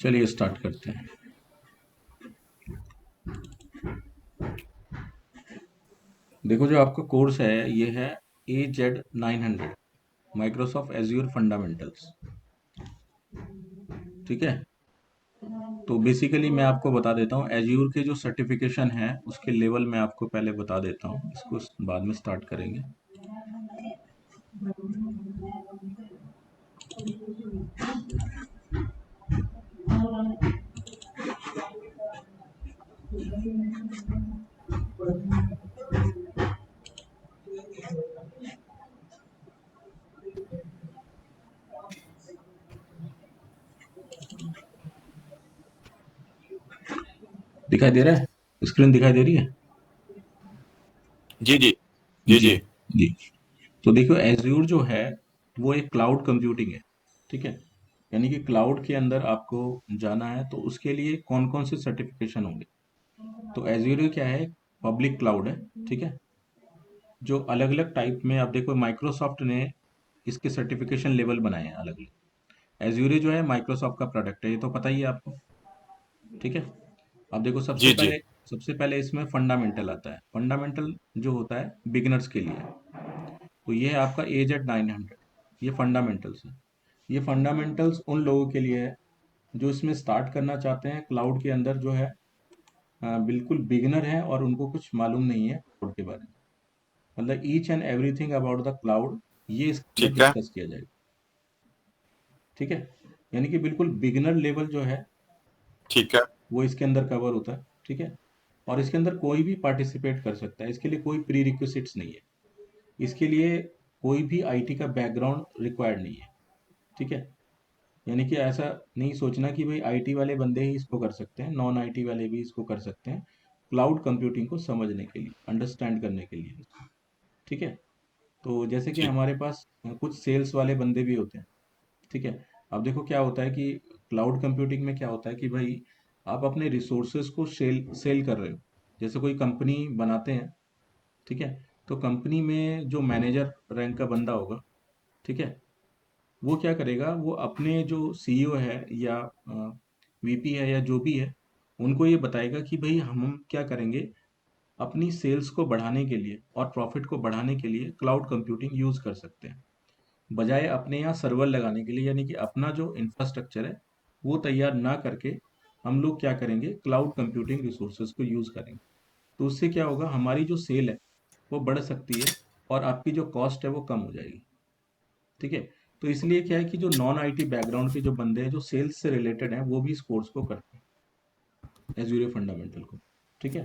चलिए स्टार्ट करते हैं। देखो जो आपका कोर्स है ये है AZ 900 माइक्रोसॉफ्ट एज्योर फंडामेंटल्स। ठीक है, तो बेसिकली मैं आपको बता देता हूँ एज्योर के जो सर्टिफिकेशन है उसके लेवल मैं आपको पहले बता देता हूँ, इसको बाद में स्टार्ट करेंगे। दिखाई दे रहा है? स्क्रीन दिखाई दे रही है? जी जी जी जी जी। जी। तो देखो एज्योर जो है वो एक क्लाउड कंप्यूटिंग है। ठीक है, यानी कि क्लाउड के अंदर आपको जाना है तो उसके लिए कौन कौन से सर्टिफिकेशन होंगे। तो एज्योर क्या है, पब्लिक क्लाउड है। ठीक है, जो अलग अलग टाइप में, आप देखो माइक्रोसॉफ्ट ने इसके सर्टिफिकेशन लेवल बनाए हैं अलग अलग। एज्योर जो है माइक्रोसॉफ्ट का प्रोडक्ट है, ये तो पता ही है आपको। ठीक है, अब देखो सबसे जी जी। पहले इसमें फंडामेंटल आता है। फंडामेंटल जो होता है बिगिनर्स के लिए, तो ये है आपका AZ 900। ये फंडामेंटल्स है। ये फंडामेंटल्स उन लोगों के लिए है जो इसमें स्टार्ट करना चाहते हैं क्लाउड के अंदर, जो है बिल्कुल बिगिनर है और उनको कुछ मालूम नहीं है क्लाउड के बारे में। मतलब each and everything about the cloud ये इसके अंदर ठीक है। डिस्कस किया जाएगा। ठीक है, यानी कि बिल्कुल बिगिनर लेवल जो है ठीक है। वो इसके अंदर कवर होता है। ठीक है, और इसके अंदर कोई भी पार्टिसिपेट कर सकता है, इसके लिए कोई प्री रिक्विजिट्स नहीं है। इसके लिए कोई भी आईटी का बैकग्राउंड रिक्वायर्ड नहीं है। ठीक है, यानी कि ऐसा नहीं सोचना कि भाई आईटी वाले बंदे ही इसको कर सकते हैं, नॉन आईटी वाले भी इसको कर सकते हैं। क्लाउड कंप्यूटिंग को समझने के लिए, अंडरस्टैंड करने के लिए। ठीक है, तो जैसे कि ठीक। हमारे पास कुछ सेल्स वाले बंदे भी होते हैं। ठीक है, अब देखो क्या होता है कि क्लाउड कंप्यूटिंग में क्या होता है कि भाई आप अपने रिसोर्सेज को सेल सेल कर रहे हो। जैसे कोई कंपनी बनाते हैं। ठीक है, तो कंपनी में जो मैनेजर रैंक का बंदा होगा, ठीक है, वो क्या करेगा, वो अपने जो सीईओ है या वीपी है या जो भी है, उनको ये बताएगा कि भाई हम क्या करेंगे, अपनी सेल्स को बढ़ाने के लिए और प्रॉफिट को बढ़ाने के लिए क्लाउड कंप्यूटिंग यूज कर सकते हैं, बजाय अपने यहाँ सर्वर लगाने के लिए। यानी कि अपना जो इंफ्रास्ट्रक्चर है वो तैयार ना करके हम लोग क्या करेंगे, क्लाउड कंप्यूटिंग रिसोर्सेज को यूज करेंगे। तो उससे क्या होगा, हमारी जो सेल है वो बढ़ सकती है और आपकी जो कॉस्ट है वो कम हो जाएगी। ठीक है, तो इसलिए क्या है कि जो नॉन आईटी बैकग्राउंड के जो बंदे हैं जो सेल्स से रिलेटेड हैं वो भी इस कोर्स को करते हैं, एज्यूर फंडामेंटल को। ठीक है,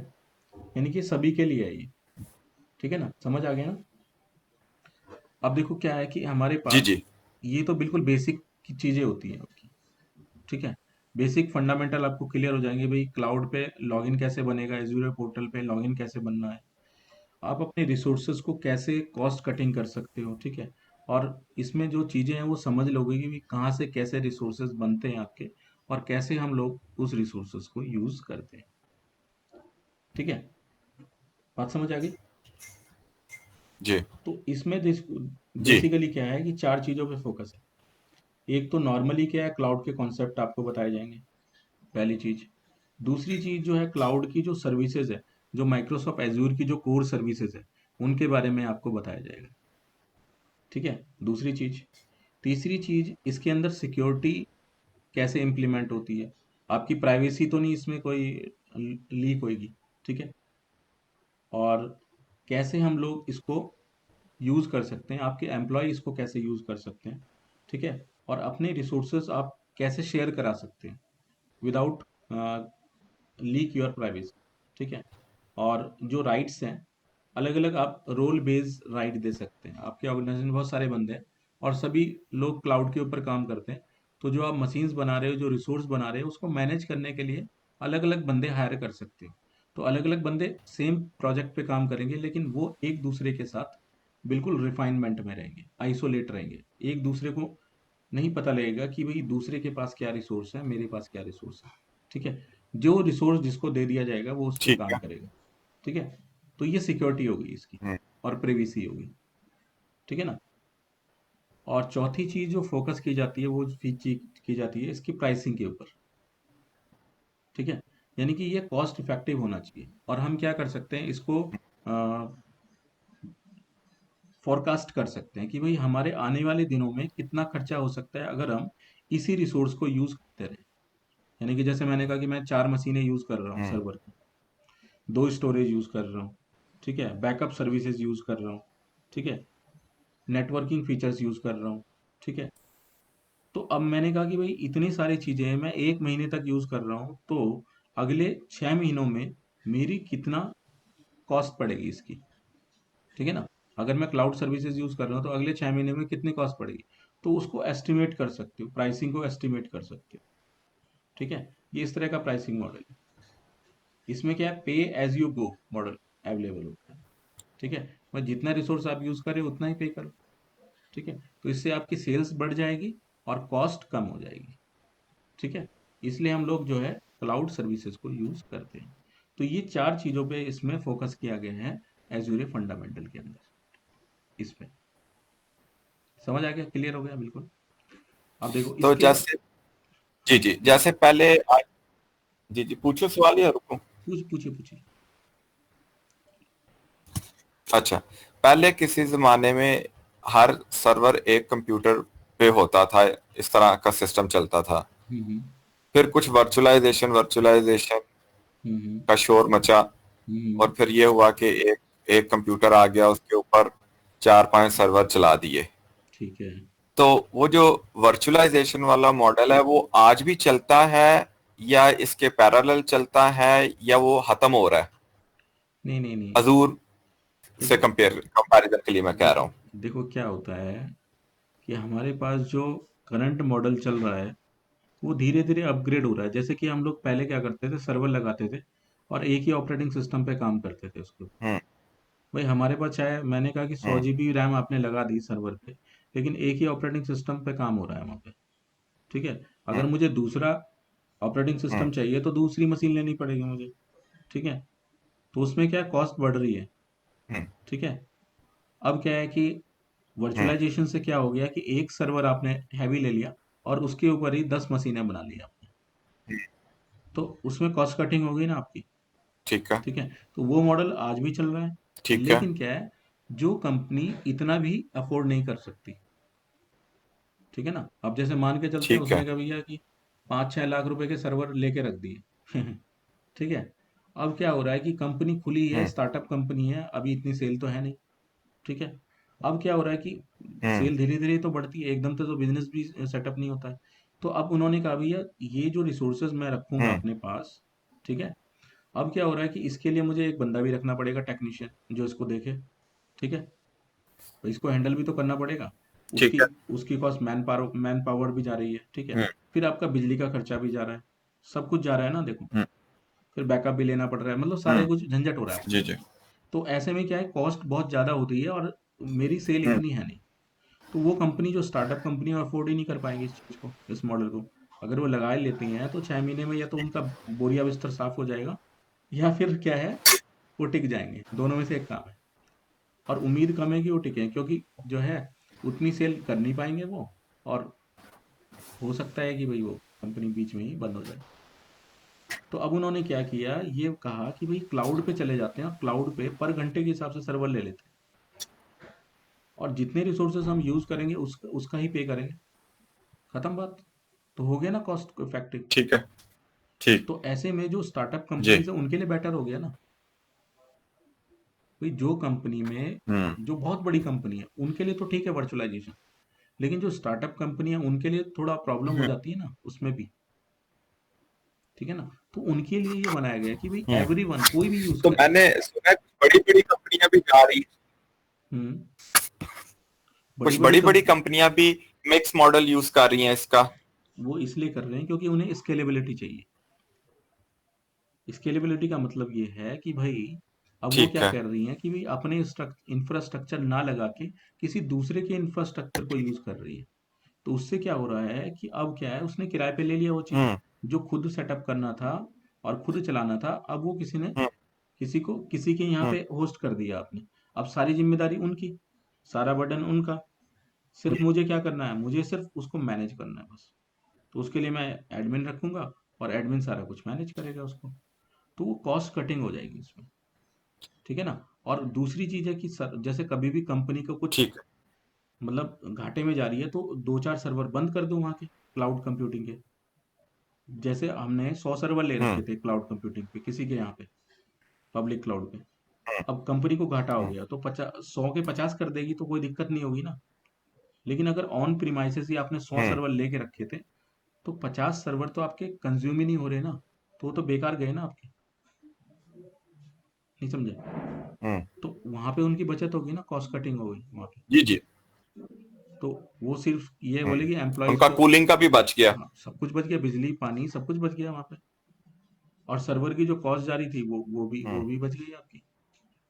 यानी कि सभी के लिए है ये। ठीक है ना, समझ आ गया ना? अब देखो क्या है कि हमारे जी पास जी। ये तो बिल्कुल बेसिक की चीजें होती हैं आपकी। ठीक है, बेसिक फंडामेंटल आपको क्लियर हो जाएंगे। भाई क्लाउड पे लॉगिन कैसे बनेगा, एज्यूर पोर्टल पे लॉगिन कैसे बनना है, आप अपने रिसोर्सेज को कैसे कॉस्ट कटिंग कर सकते हो। ठीक है, और इसमें जो चीजें हैं वो समझ लोगे कि भी कहाँ से कैसे रिसोर्सेज बनते हैं आपके, और कैसे हम लोग उस रिसोर्सेज को यूज करते हैं। ठीक है, बात समझ आ गई? जी तो इसमें जी। बेसिकली क्या है कि चार चीजों पे फोकस है। एक तो नॉर्मली क्या है, क्लाउड के कॉन्सेप्ट आपको बताए जाएंगे, पहली चीज। दूसरी चीज जो है क्लाउड की जो सर्विसेज है, जो माइक्रोसॉफ्ट एज्योर की जो कोर सर्विसेज है उनके बारे में आपको बताया जाएगा। ठीक है, दूसरी चीज। तीसरी चीज, इसके अंदर सिक्योरिटी कैसे इम्प्लीमेंट होती है, आपकी प्राइवेसी तो नहीं इसमें कोई लीक होगी। ठीक है, और कैसे हम लोग इसको यूज कर सकते हैं, आपके एम्प्लॉय इसको कैसे यूज कर सकते हैं। ठीक है, और अपने रिसोर्सेज आप कैसे शेयर करा सकते हैं विदाउट लीक योर प्राइवेसी। ठीक है, और जो राइट्स हैं, अलग अलग आप रोल बेस्ड राइट दे सकते हैं। आपके ऑर्गेनाइजेशन में बहुत सारे बंदे हैं और सभी लोग क्लाउड के ऊपर काम करते हैं। तो जो आप मशीन्स बना रहे हो, जो रिसोर्स बना रहे हो, उसको मैनेज करने के लिए अलग अलग बंदे हायर कर सकते हो। तो अलग अलग बंदे सेम प्रोजेक्ट पे काम करेंगे, लेकिन वो एक दूसरे के साथ बिल्कुल रिफाइनमेंट में रहेंगे, आइसोलेट रहेंगे। एक दूसरे को नहीं पता लगेगा कि भाई दूसरे के पास क्या रिसोर्स है, मेरे पास क्या रिसोर्स है। ठीक है, जो रिसोर्स जिसको दे दिया जाएगा वो उस पर ठीक काम है। करेगा। ठीक है, तो ये सिक्योरिटी होगी इसकी, हम्म। और प्रिवेसी होगी। ठीक है ना? और चौथी चीज जो फोकस की जाती है वो चीज की जाती है इसकी प्राइसिंग के ऊपर। ठीक है, यानी कि ये कॉस्ट इफेक्टिव होना चाहिए। और हम क्या कर सकते हैं इसको फोरकास्ट कर सकते हैं कि भाई हमारे आने वाले दिनों में कितना खर्चा हो सकता है अगर हम इसी रिसोर्स को यूज करते रहे। यानी कि जैसे मैंने कहा कि मैं 4 मशीनें यूज कर रहा हूँ हम्म सर्वर की, 2 स्टोरेज यूज कर रहा हूँ, ठीक है, बैकअप सर्विसेज यूज कर रहा हूँ, ठीक है, नेटवर्किंग फीचर्स यूज कर रहा हूँ, ठीक है। तो अब मैंने कहा कि भाई इतनी सारी चीजें मैं 1 महीने तक यूज कर रहा हूँ, तो अगले 6 महीनों में मेरी कितना कॉस्ट पड़ेगी इसकी, ठीक है ना। अगर मैं क्लाउड सर्विसेज यूज कर रहा हूँ तो अगले 6 महीने में कितनी कॉस्ट पड़ेगी, तो उसको एस्टिमेट कर सकते हो, प्राइसिंग को एस्टिमेट कर सकते हो, ठीक है। ये इस तरह का प्राइसिंग मॉडल है। इसमें क्या है, pay as you go model available होता है, ठीक है। मैं जितना रिसोर्स आप यूज करें उतना ही पे करो, ठीक है। तो इससे आपकी सेल्स बढ़ जाएगी और कॉस्ट कम हो जाएगी, ठीक है। इसलिए हम लोग जो है क्लाउड सर्विसेज को यूज करते हैं। तो ये 4 चीजों पे इसमें फोकस किया गया है एज्यूर फंडामेंटल के अंदर। इस पे समझ आ गया, क्लियर हो गया बिल्कुल। अब देखो तो इसके बाद, जैसे, जी जी, जैसे पहले जी जी, पूछो सवाल या रुको? पूछिए पूछिए। अच्छा, पहले किसी जमाने में हर सर्वर एक कंप्यूटर पे होता था, इस तरह का सिस्टम चलता था। हम्म फिर कुछ वर्चुअलाइजेशन वर्चुअलाइजेशन हम्म का शोर मचा, हम्म और फिर ये हुआ कि एक एक कंप्यूटर आ गया, उसके ऊपर 4-5 सर्वर चला दिए। ठीक है। तो वो जो वर्चुअलाइजेशन वाला मॉडल है वो आज भी चलता है, या इसके पैरेलल चलता है, या वो खत्म हो रहा है? नहीं नहीं नहीं, अजूर से देखो कंपैरिजन के लिए मैं कह रहा हूँ। देखो क्या होता है कि हमारे पास जो करंट मॉडल चल रहा है वो धीरे धीरे अपग्रेड हो रहा है। जैसे कि हम लोग पहले क्या करते थे, सर्वर लगाते थे और एक ही ऑपरेटिंग सिस्टम पे काम करते थे उसको। हम्म भाई हमारे पास चाहे मैंने कहा कि सौ हम्म जीबी रैम आपने लगा दी सर्वर पे, लेकिन एक ही ऑपरेटिंग सिस्टम पे काम हो रहा है वहाँ पे, ठीक है। अगर हम्म मुझे दूसरा ऑपरेटिंग हम्म सिस्टम चाहिए तो दूसरी मशीन लेनी पड़ेगी मुझे, ठीक है। तो उसमें क्या कॉस्ट बढ़ रही है, हम्म ठीक है। अब क्या है कि हम्म वर्चुअलाइजेशन से क्या हो गया कि एक सर्वर आपने हैवी ले लिया और उसके ऊपर ही 10 मशीनें बना ली आपने, तो उसमें कॉस्ट कटिंग हो गई ना आपकी, ठीक है। ठीक है। तो वो मॉडल आज भी चल रहा है, ठीक है। लेकिन क्या है, जो कंपनी इतना भी अफोर्ड नहीं कर सकती, ठीक है ना। अब जैसे मान के चलते हैं ठीक उसने है। कहा भैया कि 5-6 लाख रुपए के सर्वर लेके रख दिए ठीक है। अब क्या हो रहा है कि कंपनी खुली है, हम्म स्टार्टअप कंपनी है, अभी इतनी सेल तो है नहीं, ठीक है। अब क्या हो रहा है कि हम्म सेल धीरे धीरे तो बढ़ती है, एकदम से तो बिजनेस भी सेटअप नहीं होता है। तो अब उन्होंने कहा भैया ये जो रिसोर्सेज मैं रखूंगा हम्म अपने पास, ठीक है। अब क्या हो रहा है कि इसके लिए मुझे एक बंदा भी रखना पड़ेगा, टेक्नीशियन जो इसको देखे, ठीक है। तो इसको हैंडल भी तो करना पड़ेगा। ठीक उसकी है। उसकी कॉस्ट मैन पावर भी जा रही है, ठीक है। हम्म फिर आपका बिजली का खर्चा भी जा रहा है, सब कुछ जा रहा है ना देखो। हम्म फिर बैकअप भी लेना पड़ रहा है, मतलब सारे हम्म कुछ झंझट हो रहा है आपको। जी जी। तो ऐसे में क्या है, कॉस्ट बहुत ज़्यादा होती है और मेरी सेल हम्म इतनी है नहीं। तो वो कंपनी जो स्टार्टअप कंपनी अफोर्ड ही नहीं कर पाएंगी इस चीज़ को, इस मॉडल को। अगर वो लगा ही लेती हैं तो 6 महीने में या तो उनका बोरिया बिस्तर साफ हो जाएगा, या फिर क्या है, वो टिक जाएंगे, दोनों में से एक काम है। और उम्मीद कम है कि वो टिके, क्योंकि जो है उतनी सेल कर नहीं पाएंगे वो, और हो सकता है कि भाई वो कंपनी बीच में ही बंद हो जाए। तो अब उन्होंने क्या किया, ये कहा कि भाई क्लाउड पे चले जाते हैं और क्लाउड पे पर घंटे के हिसाब से सर्वर ले लेते हैं, और जितने रिसोर्सेज हम यूज करेंगे उसका ही पे करेंगे, खत्म बात। तो हो गया ना कॉस्ट इफेक्टिव। ठीक है। ठीक। तो ऐसे में जो स्टार्टअप जी। कंपनीज है उनके लिए बेटर हो गया ना। भाई जो कंपनी में, हम्म जो बहुत बड़ी कंपनी है उनके लिए तो ठीक है वर्चुअलाइजेशन, लेकिन जो स्टार्टअप कंपनी है उनके लिए थोड़ा प्रॉब्लम हो हम्म जाती है ना उसमें भी, ठीक है ना। तो उनके लिए ये बनाया गया है कि भाई हम्म एवरीवन कोई भी यूज तो करे। मैंने सुना है कुछ बड़ी बड़ी कंपनियां भी जा रही, हम्म बड़ी कुछ बड़ी बड़ी बड़ी कंपनी कंपनियां भी मिक्स मॉडल यूज कर रही हैं इसका। वो इसलिए कर रहे हैं क्योंकि उन्हें स्केलेबिलिटी चाहिए। स्केलेबिलिटी का मतलब ये है कि भाई अब वो ठीक क्या है। कर रही हैं कि भाई अपने इंफ्रास्ट्रक्चर ना लगा के किसी दूसरे के इंफ्रास्ट्रक्चर को यूज कर रही है। तो उससे क्या हो रहा है कि अब क्या है, उसने किराए पे ले लिया वो चीज, हम्म जो खुद सेटअप करना था और खुद चलाना था, अब वो किसी ने, हम्म किसी के यहाँ हम्म पे होस्ट कर दिया आपने। अब सारी जिम्मेदारी उनकी, सारा बर्डन उनका, सिर्फ मुझे क्या करना है, मुझे सिर्फ उसको मैनेज करना है बस। तो उसके लिए मैं एडमिन रखूंगा और एडमिन सारा कुछ मैनेज करेगा उसको। तो वो कॉस्ट कटिंग हो जाएगी इसमें, ठीक है ना। और दूसरी चीज है कि जैसे कभी भी कंपनी को कुछ ठीक है। मतलब घाटे में जा रही है तो 2-4 सर्वर बंद कर दो वहाँ के क्लाउड कंप्यूटिंग के। जैसे हमने 100 सर्वर ले रखे हम्म। थे क्लाउड कंप्यूटिंग पे किसी के यहाँ पे, पब्लिक क्लाउड पे। हम्म। अब कंपनी को घाटा हो हम्म। गया तो 100 के 50 कर देगी तो कोई दिक्कत नहीं होगी ना। लेकिन अगर ऑन प्रीमाइसेस ही आपने 100 हम्म। सर्वर लेके रखे थे तो 50 सर्वर तो आपके कंज्यूम ही नहीं हो रहे ना, तो वो तो बेकार गए ना आपके। नहीं समझे? हम्म। तो वहां पे उनकी बचत होगी ना, कॉस्ट कटिंग होगी वहां पे। जी जी। तो वो सिर्फ ये हम्म। बोलेगी एम्प्लॉयज उनका को। कूलिंग का भी बच गया। हाँ, सब कुछ बच गया, बिजली पानी सब कुछ बच गया वहां पे। और सर्वर की जो कॉस्ट जा रही थी वो हम्म। भी बच गई आपकी।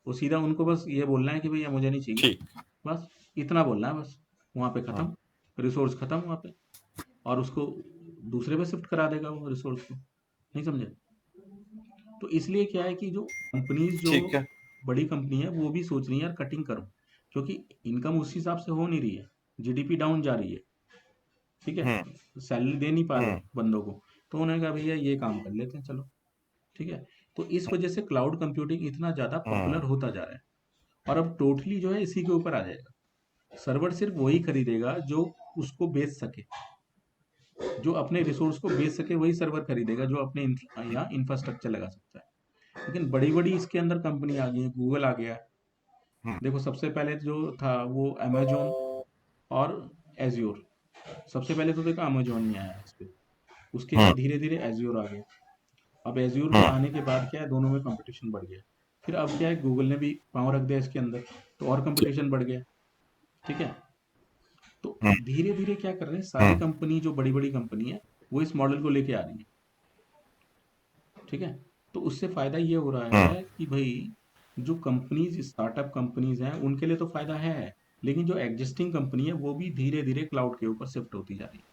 वो सीधा उनको बस ये बोलना है कि भैया मुझे नहीं चाहिए, ठीक। बस इतना बोलना है बस, वहां पे हम्म। खत्म, रिसोर्स खत्म वहां पे। और उसको दूसरे पे शिफ्ट करा देगा वो रिसोर्स को। नहीं समझे? तो इसलिए क्या है कि जो कंपनीज जो ठीक है। बड़ी कंपनी है वो भी सोच रही है यार कटिंग करो, क्योंकि इनकम उस हिसाब से हो नहीं रही है, जीडीपी डाउन जा रही है, ठीक है, हम्म। सैलरी दे नहीं पा रहे हम्म। बंदों को। तो उन्होंने कहा भैया ये काम कर लेते हैं चलो, ठीक है। तो इस वजह से क्लाउड कंप्यूटिंग इतना ज्यादा हम्म। पॉपुलर होता जा रहा है। और अब टोटली जो है इसी के ऊपर आ जाएगा। सर्वर सिर्फ वही खरीदेगा जो उसको बेच सके, जो अपने रिसोर्स को बेच सके वही सर्वर खरीदेगा, जो अपने यहाँ इंफ्रास्ट्रक्चर लगा सकता है। लेकिन बड़ी बड़ी इसके अंदर कंपनी आ गई है, गूगल आ गया। हम्म। देखो सबसे पहले जो था वो अमेजोन और एज्योर। सबसे पहले तो देखो अमेजोन ही आया इस पे, उसके हम्म। बाद धीरे धीरे एज्योर आ गया। अब एज्योर के हम्म। आने के बाद क्या है, दोनों में कंपटीशन बढ़ गया। फिर अब क्या है, गूगल ने भी पाँव रख दिया इसके अंदर, तो और ठीक। कंपटीशन बढ़ गया, ठीक है। तो हम्म। धीरे धीरे क्या कर रहे हैं सारी हम्म। कंपनी, जो बड़ी बड़ी कंपनी है वो इस मॉडल को लेके आ रही है, ठीक है। तो उससे फायदा ये हो रहा हम्म। है कि भाई जो कंपनीज स्टार्टअप कंपनीज हैं उनके लिए तो फायदा है, लेकिन जो एग्जिस्टिंग कंपनी है वो भी धीरे धीरे क्लाउड के ऊपर शिफ्ट होती जा रही है,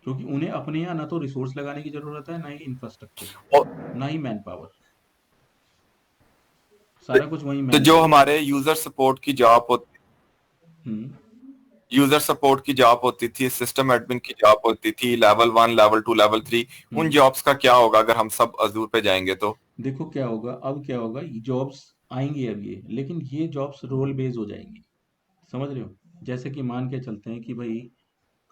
क्योंकि उन्हें अपने यहाँ ना तो रिसोर्स लगाने की जरूरत है, ना ही इंफ्रास्ट्रक्चर, और ना ही मैन पावर, तो, सारा कुछ वही तो मैनेज जो होगा। हमारे हम्म। यूजर सपोर्ट की जॉब होती थी, सिस्टम एडमिन की जॉब होती थी, लेवल 1, लेवल 2, लेवल 3, उन हम्म। जॉब्स का क्या होगा अगर हम सब अजूर पे जाएंगे तो? देखो क्या होगा, अब क्या होगा, जॉब्स आएंगी अब ये, लेकिन ये जॉब्स रोल बेस्ड हो जाएंगी। समझ रहे हो? जैसे कि मान के चलते हैं कि भाई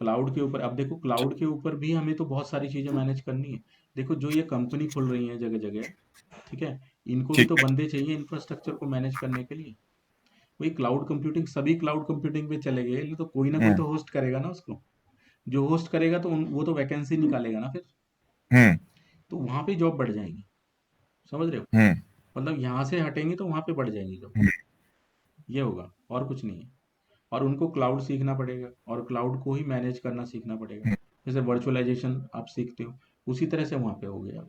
क्लाउड के ऊपर, अब देखो क्लाउड के ऊपर भी हमें तो बहुत सारी चीजें मैनेज करनी है। देखो जो ये कंपनी खुल रही है जगह जगह, ठीक है, इनको भी ठीक तो है। बंदे चाहिए इंफ्रास्ट्रक्चर को मैनेज करने के लिए। वही क्लाउड कंप्यूटिंग, सभी क्लाउड कंप्यूटिंग पे चले गए तो कोई ना कोई हम्म। तो होस्ट करेगा ना उसको। जो होस्ट करेगा तो वो तो वैकेंसी निकालेगा ना फिर। हम्म। तो वहां पे जॉब बढ़ जाएगी। समझ रहे हो? हम्म। मतलब यहाँ से हटेंगे तो वहां पे बढ़ जाएंगी जॉब। हम्म। ये होगा और कुछ नहीं है। और उनको क्लाउड सीखना पड़ेगा और क्लाउड को ही मैनेज करना सीखना पड़ेगा। हम्म। जैसे वर्चुअलाइजेशन आप सीखते हो, उसी तरह से वहां पे हो गया।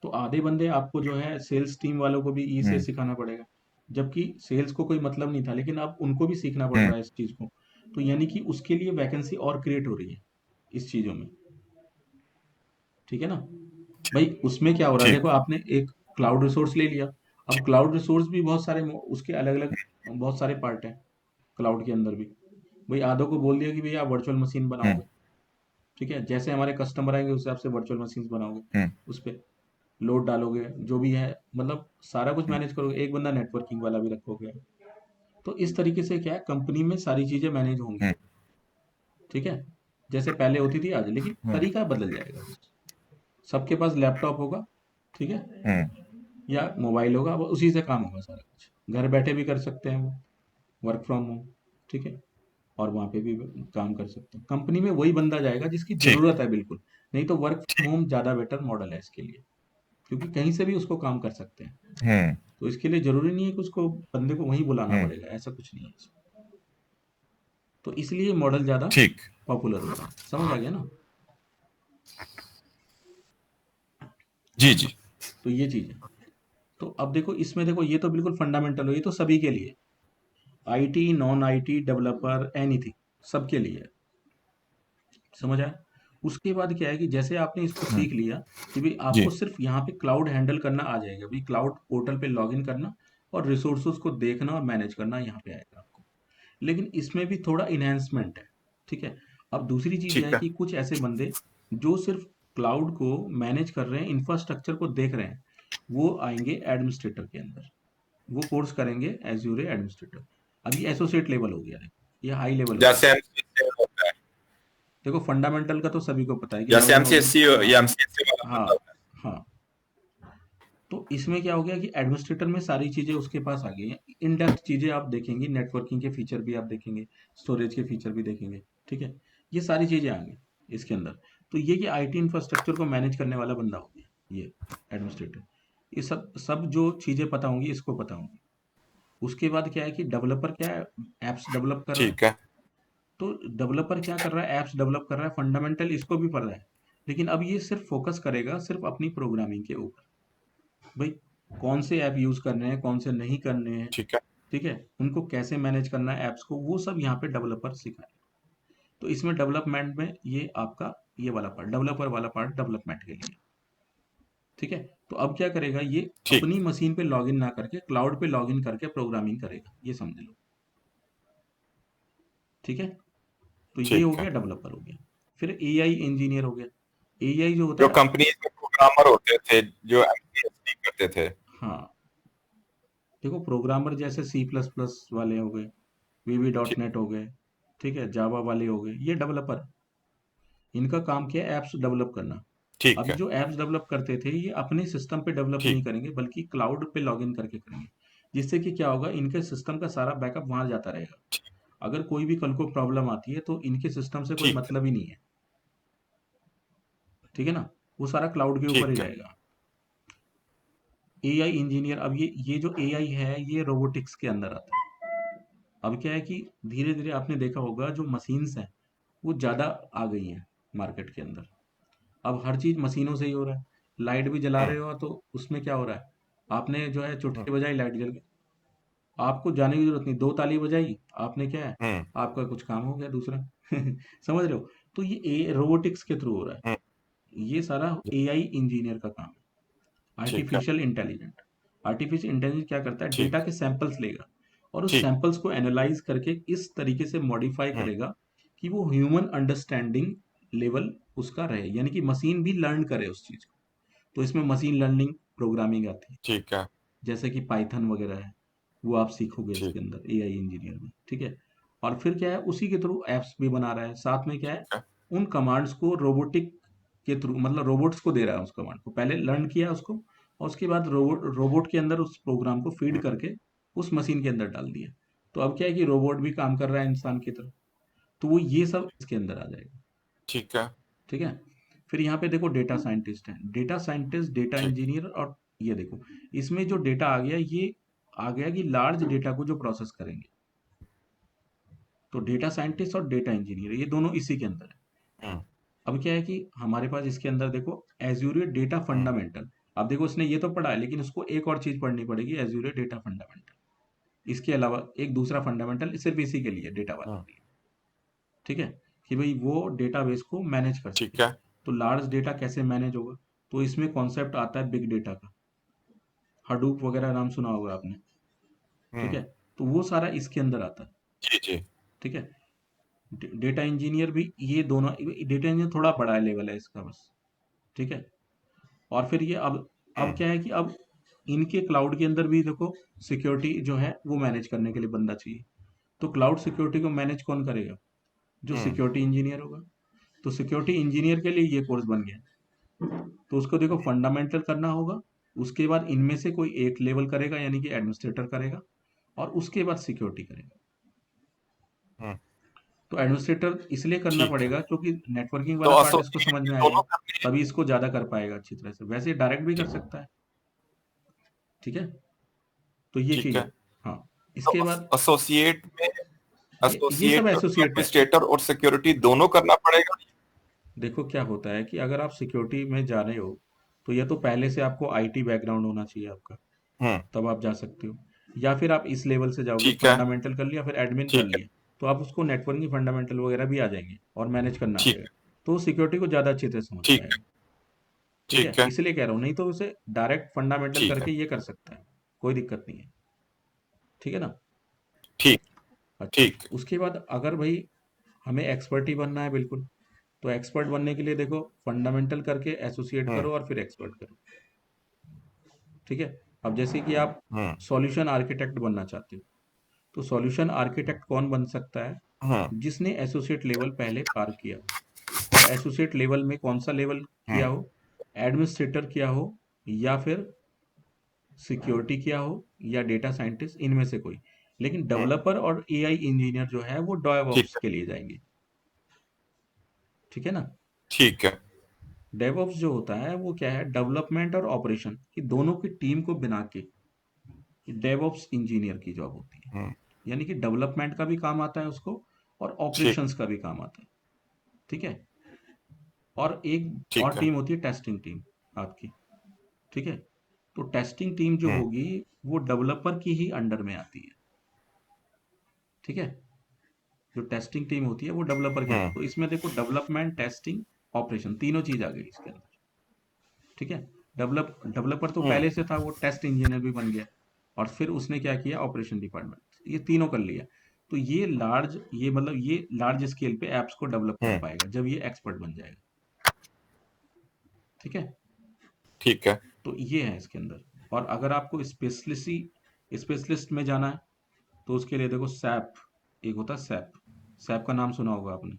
तो आधे बंदे आपको जो है सेल्स टीम वालों को भी ई से हम्म। सिखाना पड़ेगा, जबकि सेल्स को कोई मतलब नहीं था, लेकिन अब उनको भी सीखना पड़ हम्म। रहा है इस चीज को। तो यानी कि उसके लिए वैकेंसी और क्रिएट हो रही है इस चीजों में, ठीक है ना। भाई उसमें क्या हो रहा है, ठीक। देखो आपने एक क्लाउड रिसोर्स ले लिया। अब क्लाउड रिसोर्स भी बहुत सारे उसके अलग अलग बहुत सारे पार्ट हैं क्लाउड के अंदर भी। भाई आधो को बोल दिया कि भैया आप वर्चुअल मशीन हम्म। बनाओगे, ठीक है, जैसे हमारे कस्टमर आएंगे उस हिसाब से वर्चुअल मशीन बनाओगे, हम्म। उस पे लोड डालोगे जो भी है, मतलब सारा कुछ हम्म। मैनेज करोगे, एक बंदा नेटवर्किंग वाला भी रखोगे। तो इस तरीके से क्या है, कंपनी में सारी चीजें मैनेज होंगी, हम्म। ठीक है, जैसे पहले होती थी आज, लेकिन हम्म। तरीका बदल जाएगा। सबके पास लैपटॉप होगा, ठीक है, हम्म। या मोबाइल होगा, वो उसी से काम होगा सारा कुछ, घर बैठे भी कर सकते हैं वो, वर्क फ्रॉम होम, ठीक है। और वहां पे भी काम कर सकते हैं। कंपनी में वही बंदा जाएगा जिसकी ठीक। जरूरत है बिल्कुल। नहीं तो वर्क फ्रॉम होम ज्यादा बेटर मॉडल है इसके लिए, क्योंकि कहीं से भी उसको काम कर सकते हैं। हम्म। तो इसके लिए जरूरी नहीं है कि उसको बंदे को वहीं बुलाना हम्म। पड़ेगा, ऐसा कुछ नहीं है इसमें। तो इसलिए मॉडल ज्यादा ठीक। पॉपुलर हो रहा है। समझ आ गया ना? जी जी। तो ये चीज है। तो अब देखो इसमें, देखो ये तो बिल्कुल फंडामेंटल हो, ये तो सभी के लिए, IT non IT developer anything, सबके लिए है। समझ आया? उसके बाद क्या है कि जैसे आपने इसको हम्म। सीख लिया कि भाई जी। आपको सिर्फ यहाँ पे क्लाउड हैंडल करना आ जाएगा, भाई क्लाउड पोर्टल पे लॉगिन करना और रिसोर्सेज को देखना और मैनेज करना यहाँ पे आएगा आपको। लेकिन इसमें भी थोड़ा इन्हेंसमेंट है, ठीक है। अब दूसरी चीज है ठीक है। कि कुछ ऐसे बंदे जो सिर्फ क्लाउड को मैनेज कर रहे हैं, इंफ्रास्ट्रक्चर को देख रहे हैं, वो आएंगे एडमिनिस्ट्रेटर के अंदर। वो कोर्स करेंगे एज्यूर एडमिनिस्ट्रेटर। अब ये एसोसिएट लेवल हो गया है, ये हाई लेवल हो गया। जैसे एमसीएससी होता है, देखो फंडामेंटल का तो सभी को पता है कि जैसे लॉगिन वॉगिन। एमसीएससी हाँ या एमसीएससी वाला हाँ बंदा होता हाँ। तो इसमें क्या हो गया कि एडमिनिस्ट्रेटर में सारी चीजें उसके पास आ गई हैं। इन डेप्थ चीजें आप देखेंगे, नेटवर्किंग के फीचर भी आप देखेंगे, स्टोरेज के फीचर भी देखेंगे। ठीक है, ये सारी चीजें आ गई इसके अंदर। तो ये कि आईटी इंफ्रास्ट्रक्चर को मैनेज करने वाला बंदा हो गया ये एडमिनिस्ट्रेटर। ये सब सब जो चीजें पता होंगी इसको पता होंगी। उसके बाद क्या है कि डेवलपर क्या है, एप्स डेवलप कर है। रहा है। ठीक है। तो डेवलपर क्या कर रहा है, एप्स डेवलप कर रहा है, फंडामेंटल इसको भी पता है। लेकिन अब ये सिर्फ फोकस करेगा सिर्फ अपनी प्रोग्रामिंग के ऊपर। भाई कौन से ऐप यूज करने हैं, कौन से नहीं करने हैं। ठीक है। ठीक है, उनको कैसे मैनेज करना है ऐप्स को, वो सब यहाँ पे डेवलपर सिखाए। तो इसमें डेवलपमेंट में ये आपका ये वाला पार्ट, डेवलपर वाला पार्ट डेवलपमेंट के लिए। ठीक है, तो अब क्या करेगा ये, ठीक। अपनी मशीन पे लॉगिन ना करके क्लाउड पे लॉगिन करके प्रोग्रामिंग करेगा, ये समझ लो। ठीक है, तो ये हो ठीक है। गया डेवलपर हो गया। फिर एआई इंजीनियर हो गया। एआई जो होता जो है, कंपनीज में प्रोग्रामर होते थे, जो एमसीएससी करते थे। हाँ देखो प्रोग्रामर जैसे सी प्लस प्लस वाले हो गए, वीवी डॉट ठीक। नेट हो गए, ठीक है, जावा वाले हो गए, ये डेवलपर है। इनका काम क्या है, ऐप्स डेवलप करना। ठीक अब है। जो ऐप्स डेवलप करते थे ये अपने सिस्टम पे डेवलप ठीक। नहीं करेंगे बल्कि क्लाउड पे लॉगिन करके करेंगे। जिससे कि क्या होगा, इनके सिस्टम का सारा बैकअप वहां जाता रहेगा। अगर कोई भी कल को प्रॉब्लम आती है तो इनके सिस्टम से कोई ठीक है। मतलब ही नहीं है। ठीक है ना, वो सारा क्लाउड के ऊपर ही ठीक है। रहेगा। एआई इंजीनियर, अब ये जो एआई है ये रोबोटिक्स के अंदर आता है। अब क्या है कि धीरे धीरे आपने देखा होगा जो मशीन्स हैं वो ज़्यादा आ गई हैं मार्केट के अंदर। अब हर चीज़ मशीनों से ही हो रहा है। लाइट भी जला हम्म। रहे हो तो उसमें क्या हो रहा है, आपने जो है हम्म। चुटकी बजाई लाइट जल गई। आपको जाने की जरूरत नहीं, दो ताली बजाई आपने, क्या है, हम्म। आपका कुछ काम हो गया दूसरा। समझ रहे हो। तो ये रोबोटिक्स के थ्रू हो रहा हम्म। है, ये सारा एआई इंजीनियर का काम है। ठीक है। आर्टिफिशियल इंटेलिजेंट, आर्टिफिशियल इंटेलिजेंस क्या करता है, डेटा ठीक। के सैंपल्स लेगा और उस ठीक। सैंपल्स को एनालाइज करके इस तरीके से मॉडिफाई हम्म। करेगा कि वो ह्यूमन अंडरस्टैंडिंग लेवल उसका रहे, यानी कि मशीन भी लर्न करे उस चीज को। तो इसमें मशीन लर्निंग प्रोग्रामिंग आती है, ठीक है। जैसे कि पाइथन वगैरह है, वो आप सीखोगे ठीक। इसके अंदर एआई इंजीनियर में। ठीक है, और फिर क्या है, उसी के थ्रू एप्स भी बना रहा है, साथ में क्या है, ठीक है। उन कमांड्स को रोबोटिक के थ्रू, मतलब रोबोट्स को दे रहा है, उस कमांड को पहले लर्न किया उसको, और उसके बाद रोबोट के अंदर उस प्रोग्राम को फीड हम्म। करके उस मशीन के अंदर डाल दिया। तो अब क्या है कि रोबोट भी काम कर रहा है इंसान की तरह। तो वो ये सब इसके अंदर आ जाएगा। ठीक है। ठीक है, फिर यहाँ पे देखो डेटा साइंटिस्ट है, डेटा साइंटिस्ट, डेटा ठीक। इंजीनियर, और ये देखो इसमें जो डेटा आ गया, ये आ गया कि लार्ज डेटा को जो प्रोसेस करेंगे। तो डेटा साइंटिस्ट और डेटा इंजीनियर ये दोनों इसी के अंदर है। हम्म। अब क्या है कि हमारे पास इसके अंदर देखो एज्यूरियर डेटा हम्म। फंडामेंटल। अब देखो उसने ये तो पढ़ा है, लेकिन उसको एक और चीज पढ़नी पड़ेगी, एज्यूरियर डेटा फंडामेंटल। इसके अलावा एक दूसरा फंडामेंटल सिर्फ इसी के लिए, डेटा वालों हम्म। के लिए। ठीक है, कि भाई वो डेटाबेस को मैनेज कर सके। ठीक है। तो लार्ज डेटा कैसे मैनेज होगा, तो इसमें कॉन्सेप्ट आता है बिग डेटा का। हडूप वगैरह नाम सुना होगा आपने। ठीक हम्म। है, तो वो सारा इसके अंदर आता है। जी जी। ठीक है, डेटा इंजीनियर भी, ये दोनों, डेटा इंजीनियर थोड़ा बड़ा लेवल है इसका बस। ठीक है, और फिर ये अब हम्म। क्या है कि अब इनके क्लाउड के अंदर भी देखो सिक्योरिटी जो है वो मैनेज करने के लिए बंदा चाहिए। तो क्लाउड सिक्योरिटी को मैनेज कौन करेगा, जो हम्म। सिक्योरिटी इंजीनियर होगा। तो सिक्योरिटी इंजीनियर के लिए ये कोर्स बन गया। तो उसको देखो फंडामेंटल करना होगा, उसके बाद इनमें से कोई एक लेवल करेगा यानी कि एडमिनिस्ट्रेटर करेगा, और उसके बाद सिक्योरिटी करेगा। हम्म। तो एडमिनिस्ट्रेटर इसलिए करना ठीक है। पड़ेगा क्योंकि नेटवर्किंग तो वाला पार्ट इसको एसोसिएट समझ भी में दोनों आएगा, करने हैं। तभी इसको ज्यादा कर पाएगा अच्छी तरह से। वैसे डायरेक्ट भी कर ठीक। सकता है। ठीक है, तो ये ठीक चीज है। है। हाँ, तो इसके बाद एसोसिएट में ये सब एसोसिएट एसोसिएट है। एडमिनिस्ट्रेटर और सिक्योरिटी दोनों करना पड़ेगा। देखो क्या होता है कि अगर आप सिक्योरिटी में जा रहे हो तो ये तो पहले से आपको आईटी बैकग्राउंड होना चाहिए आपका, हम्म। तब आप जा सकते हो। या फिर आप इस लेवल से जाओगे, ठीक है। फंडामेंटल कर लिया फिर एडमिन कर ठीक है। लिया, तो आप उसको नेटवर्किंग फंडामेंटल वगैरह भी आ जाएंगे और मैनेज करना आ ठीक जाएगा। है। तो सिक्योरिटी को ज़्यादा अच्छे से समझ ठीक है। पाएगा। ठीक है, ठीक है। इसलिए कह रहा हूँ, नहीं तो उसे डायरेक्ट फंडामेंटल ठीक करके है। ये कर सकता है, कोई दिक्कत नहीं है। ठीक है ना। ठीक। अच्छा, ठीक। उसके बाद अगर भाई हमें एक्सपर्ट ही बनना है बिल्कुल, तो एक्सपर्ट बनने के लिए देखो, फंडामेंटल करके एसोसिएट हम्म करो और फिर एक्सपर्ट करो। ठीक है। अब जैसे कि आप हम्म सॉल्यूशन आर्किटेक्ट बनना चाहते हो, तो सॉल्यूशन आर्किटेक्ट कौन बन सकता है? हम्म जिसने एसोसिएट लेवल पहले पार किया हो। और एसोसिएट लेवल में कौन सा लेवल किया हम्म हो? एडमिनिस्ट्रेटर किया हो, या फिर सिक्योरिटी किया हो, या डेटा साइंटिस्ट, इनमें से कोई। लेकिन हम्म, डेवलपर और एआई इंजीनियर जो है वो ठीक डेवऑप्स है के लिए जाएंगे। ठीक है ना। ठीक है। डेवऑप्स जो होता है वो क्या है? डेवलपमेंट और ऑपरेशन की दोनों की टीम को बना के डेवऑप्स इंजीनियर की जॉब होती है। हम्म, यानी कि डेवलपमेंट का भी काम आता है उसको, और ठीक ऑपरेशंस का भी काम आता है। ठीक है। और एक और ठीक है। टीम होती है टेस्टिंग टीम आपकी। ठीक है। तो टेस्टिंग टीम जो हम्म होगी वो डेवलपर की ही अंडर में आती है। ठीक है। जो टेस्टिंग टीम होती है वो डेवलपर के अंदर, हम्म तो इसमें देखो डेवलपमेंट, टेस्टिंग, ऑपरेशन, तीनों चीज आ गई इसके अंदर। ठीक है। डेवलपर तो हम्म पहले से था, वो टेस्ट इंजीनियर भी बन गया, और फिर उसने क्या किया? ऑपरेशन डिपार्टमेंट, ये तीनों कर लिया। तो ये मतलब ये लार्ज स्केल पे एप्स को डेवलप कर हम्म, पाएगा जब ये एक्सपर्ट बन जाएगा। ठीक है। ठीक है। तो ये है इसके अंदर। और अगर आपको स्पेशलिस्ट में जाना है, तो उसके लिए देखो सैप, एक होता है सैप। सैप का नाम सुना होगा आपने।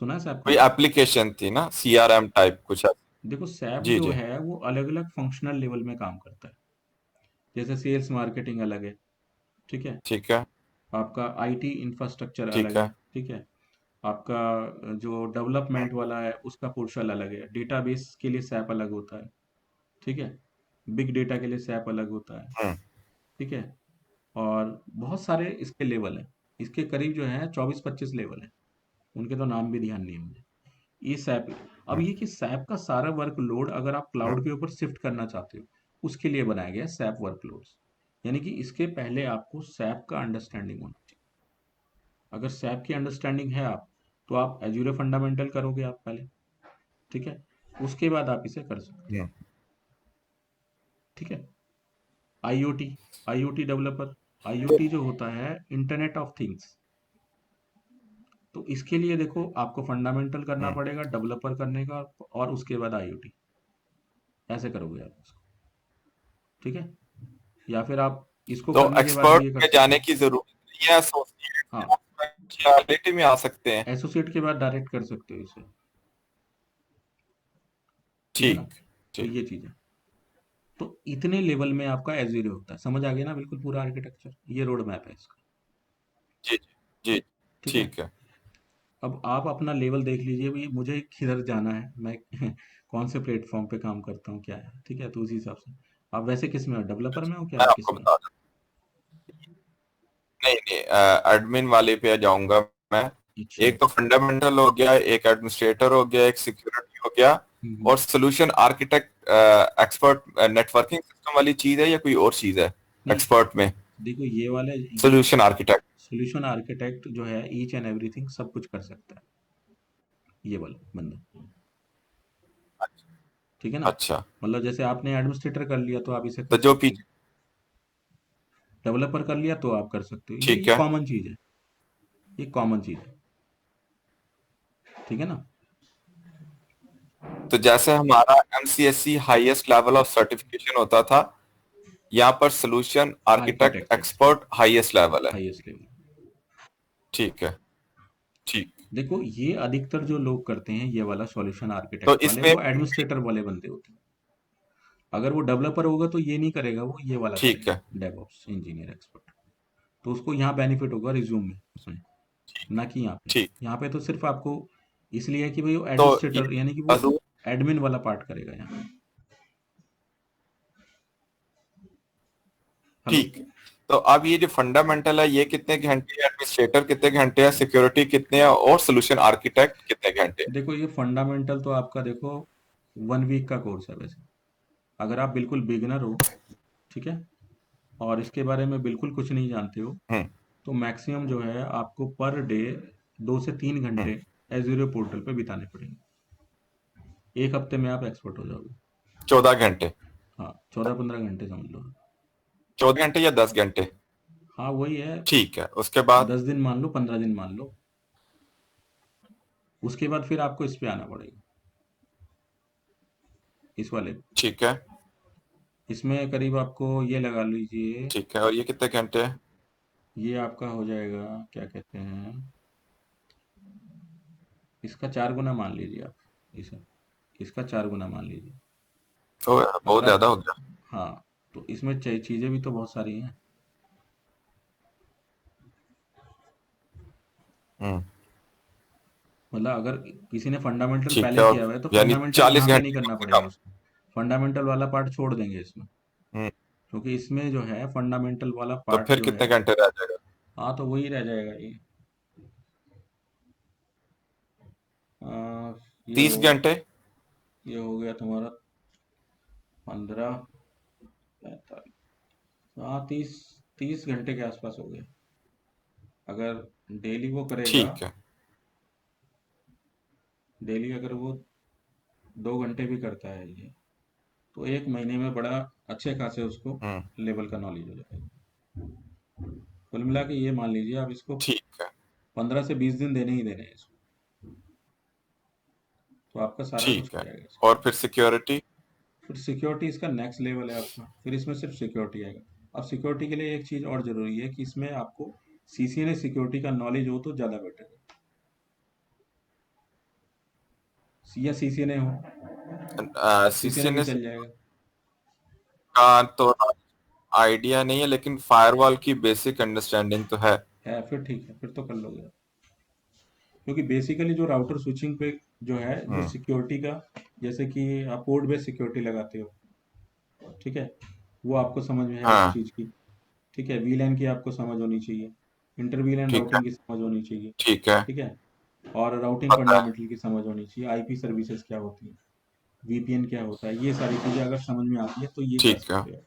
सुना है सैप का कोई नाम? एप्लीकेशन थी ना, सीआरएम टाइप कुछ ऐसा? देखो सैप जी जो जी। है वो अलग अलग फंक्शनल लेवल में काम करता है। जैसे सेल्स मार्केटिंग अलग है। ठीक है। ठीक है आपका आईटी इंफ्रास्ट्रक्चर अलग ठीक है। है। ठीक है। आपका जो डेवलपमेंट वाला है उसका पोर्शन अलग है, डेटाबेस के लिए सैप अलग होता है। ठीक है। बिग डेटा के लिए सैप अलग होता है। हम्म ठीक है। और बहुत सारे इसके लेवल हैं। इसके करीब जो है 24-25 लेवल है। उनके तो नाम भी ध्यान नहीं है मुझे। ये सैप। अब हम्म ये कि सैप का सारा वर्कलोड अगर आप हम्म, क्लाउड के ऊपर शिफ्ट करना चाहते हो, उसके लिए बनाया गया सैप वर्कलोड्स। यानी कि इसके पहले आपको सैप का अंडरस्टैंडिंग होना चाहिए। अगर सैप की अंडरस्टैंडिंग है तो आप एजूरे फंडामेंटल करोगे आप पहले। ठीक है। उसके बाद आप इसे कर सकते हो। हम्म। ठीक है। IoT, IoT developer. तो आईओटी जो होता है इंटरनेट ऑफ थिंग्स। तो इसके लिए देखो आपको फंडामेंटल करना हम्म, पड़ेगा, डेवलपर करने का, और उसके बाद आईओटी। ऐसे करोगे आप इसको। ठीक है। या फिर आप इसको तो करने के बाद एक्सपर्ट भी ये कर में सकते जाने हो। की जरूरत नहीं है, एसोसिएट हाँ, स्पेशलिटी में आ सकते हैं। एसोसिएट के बाद डायरेक्ट कर सकते हो इसे। ठीक है ना। ठीक तो ठीक। ये चीज है। तो इतने लेवल में आपका एजीरो होता है। समझ आ गया ना बिल्कुल पूरा आर्किटेक्चर? ये रोड मैप है इसका। जी जी जी। ठीक है। ठीक है। अब आप अपना लेवल देख लीजिए भी, मुझे किधर जाना है, मैं कौन से प्लेटफॉर्म पे काम करता हूँ, क्या है। ठीक है। तो उसी हिसाब से आप वैसे किस में हो? डेवलपर में हो क्या मैं आप? आपको किस में? बता दूं, नहीं नहीं, एडमिन वाले पे जाऊंगा मैं। अच्छा। एक तो फंडामेंटल हो गया, एक एडमिनिस्ट्रेटर हो गया, एक सिक्योरिटी हो गया, हम्म। और solution architect expert networking system वाली चीज है या कोई और चीज है नहीं, एक्सपर्ट में? देखो ये वाले, ये सोल्यूशन आर्किटेक्ट। सोल्यूशन आर्किटेक्ट जो है ईच एंड एवरीथिंग सब कुछ कर सकता है, ये वाला बंदा। ठीक है ना। अच्छा। मतलब जैसे आपने एडमिनिस्ट्रेटर कर लिया तो आप इसे कर तो जो सकते हो, पीछे, डेवलपर कर लिया तो आप कर सकते हो। ठीक ये है। कॉमन चीज है। ये कॉमन चीज है। ठीक है ना। तो जैसे हमारा एमसीएससी हाईएस्ट लेवल ऑफ सर्टिफिकेशन होता था, यहाँ पर सोल्यूशन आर्किटेक्ट आर्किटेक्ट है, एक्सपर्ट हाईएस्ट लेवल है। Highest level. ठीक है ठीक। देखो ये अधिकतर जो लोग करते हैं ये वाला सॉल्यूशन तो आर्किटेक्ट वाले, इसमें वो एडमिनिस्ट्रेटर वाले बंदे होते हैं। अगर वो डेवलपर होगा तो ये नहीं करेगा, वो ये वाला ठीक है करेगा, डेवऑप्स इंजीनियर एक्सपर्ट। तो उसको यहाँ बेनिफिट होगा रिज्यूम में उसमें, ना कि यहाँ पे। ठीक। यहाँ पे तो सिर्फ आपको इसलिए है कि भाई वो तो ये एडमिनिस्ट्रेटर, यानी कि वो अजूम, एडमिन वाला पार्ट करेगा यहाँ। हेलो। ठीक। तो अब ये जो फंडामेंटल है, ये कितने घंटे है, एडमिनिस्ट्रेटर कितने घंटे है, सिक्योरिटी कितने है, और सोल्यूशन आर्किटेक्ट कितने घंटे है? देखो ये फंडामेंटल तो आपका देखो 1 वीक का कोर्स है वैसे, अगर आप बिल्कुल बिगिनर हो। ठीक है। और इसके बारे में बिल्कुल कुछ नहीं जानते हो, हम्म तो मैक्सिमम जो है आपको पर डे 2 से 3 घंटे हम्म। एज्यूरो पोर्टल पे बिताने पड़ेंगे। एक हफ्ते में आप एक्सपर्ट हो जाओगे। 14 घंटे? हाँ, 14-15 घंटे समझ लो। 14 घंटे या 10 घंटे? हाँ वही है। ठीक है, उसके बाद? 10 दिन मान लो, 15 दिन मान लो। उसके बाद फिर आपको इस पे आना पड़ेगा, इस वाले पे। ठीक है। इसमें करीब आपको ये लगा लीजिए, ठीक है, और ये कितने घंटे है? ये आपका हो जाएगा, क्या कहते हैं, इसका 4 गुना मान लीजिए आप, इसे, इसका 4 गुना मान लीजिए। तो यार, बहुत मतलब, ज्यादा हो गया। हाँ, तो इसमें चीजें भी तो बहुत सारी हैं। हम्म। मतलब अगर किसी ने फंडामेंटल ठीक है, पहले और किया हुआ है तो यानी फंडामेंटल चालीस यहाँ पे नहीं घंटे करना कम से पड़ेगा कम। उसको, फंडामेंटल वाला पार्ट छोड़ देंगे इसमें, हम्म। क्योंकि इसमें जो है फंडामेंटल वाला तो पार्ट फिर जो कितने है, घंटे रह जाएगा? हाँ तो वही रह जाएगा ये। आ, ये तीस हो घंटे ये हो गया तुम्हारा 15, 45, हाँ 30 30 घंटे के आसपास हो गया। अगर डेली वो करेगा, ठीक है। डेली अगर वो 2 घंटे भी करता है ये, तो एक महीने में बड़ा अच्छे खासे उसको हम्म। लेवल का नॉलेज हो जाएगा। कुल मिला के ये मान लीजिए आप इसको ठीक है। 15 से 20 दिन देने ही देने हैं इसको, तो आपका सारा कुछ ठीक हो है, जाएगा इसमें। और फिर सिक्योरिटी? फिर सिक्योरिटी इसका नेक्स्ट लेवल है आपका, फिर इसमें सिर्फ सिक्योरिटी आएगा। अब सिक्योरिटी के लिए एक चीज़ और ज़रूरी है कि इसमें आपको सीसीएनए सिक्योरिटी का नॉलेज हो तो ज़्यादा बेटर है, या सीसीएनए हो, सीसीएनए भी सीसीएनएस चल जाएगा। का तो आइडिया नहीं है, लेकिन फायरवॉल की बेसिक अंडरस्टैंडिंग तो है। फिर ठीक है, फिर तो कर लोगे आप। क्योंकि बेसिकली जो राउटर स्विचिंग पे जो है, जो हम्म। सिक्योरिटी का, जैसे कि आप पोर्ट बेस्ड सिक्योरिटी लगाते हो, ठीक है, वो आपको समझ में है उस हाँ। चीज़ की। ठीक है, वीलैन की आपको समझ होनी चाहिए, इंटर वीलैन ठीक है। राउटिंग की समझ होनी चाहिए। ठीक है। ठीक है, और राउटिंग पता है। फंडामेंटल की समझ होनी चाहिए, आईपी सर्विसेज क्या होती है, वीपीएन क्या होता है, ये सारी चीज़ें अगर समझ में आती है तो ये कर ठीक है। सकते हो,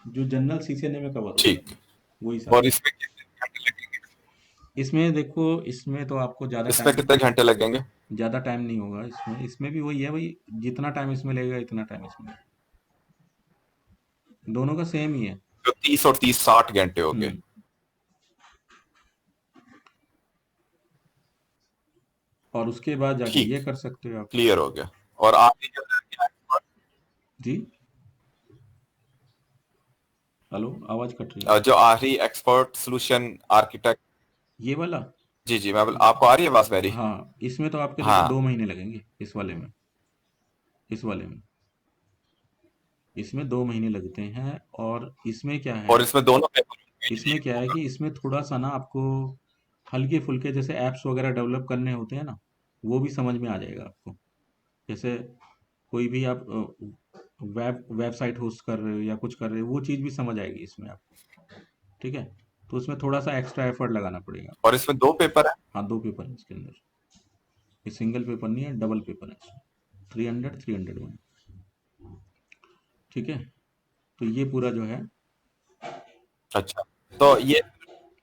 जो जनरल सीसीएनए में कवर होता ठीक है, है, वही सारी और चीज़। इसमें कितने घंटे लगेंगे? इसमें देखो, इसमें तो आपको इसमें कितने घंटे लगेंगे? ज़्यादा टाइम नहीं होगा इसमें, इसमें भी वही है भाई, जितना टाइम इसमें लगेगा इतना टाइम इसमें लगेगा। दोनों का सेम ही है। तो 30 और 30 60 घंटे हो गए। हम्म। और उसके बाद जाके ठीक ये है, कर सकते हो आप। क्लियर हो गया। और आखिरी जो है, जी, हेलो, आवाज़ कट रही है। जो आखिरी एक्सपर्ट सोल्यूशन आर्किटेक्ट। ये वाला, जी जी, आपको आ रही है आवाज मेरी? हाँ, इसमें तो आपके देखो हाँ। 2 महीने लगेंगे इस वाले में, इस वाले में, इसमें 2 महीने लगते हैं। और इसमें क्या है, और इसमें दोनों पेपर इसमें क्या है कि इसमें थोड़ा सा ना आपको हल्के फुल्के जैसे एप्स वगैरह डेवलप करने होते हैं ना, वो भी समझ में आ जाएगा आपको। जैसे कोई भी आप वेबसाइट होस्ट कर रहे हो या कुछ कर रहे हो, वो चीज़ भी समझ आएगी इसमें आपको। ठीक है, तो उसमें थोड़ा सा एक्स्ट्रा एफर्ट लगाना पड़ेगा। और इसमें 2 पेपर है। हाँ, 2 पेपर है इसके अंदर, ये सिंगल पेपर नहीं है, डबल पेपर है इसमें, 300 300 में। ठीक है, तो ये पूरा जो है। अच्छा, तो ये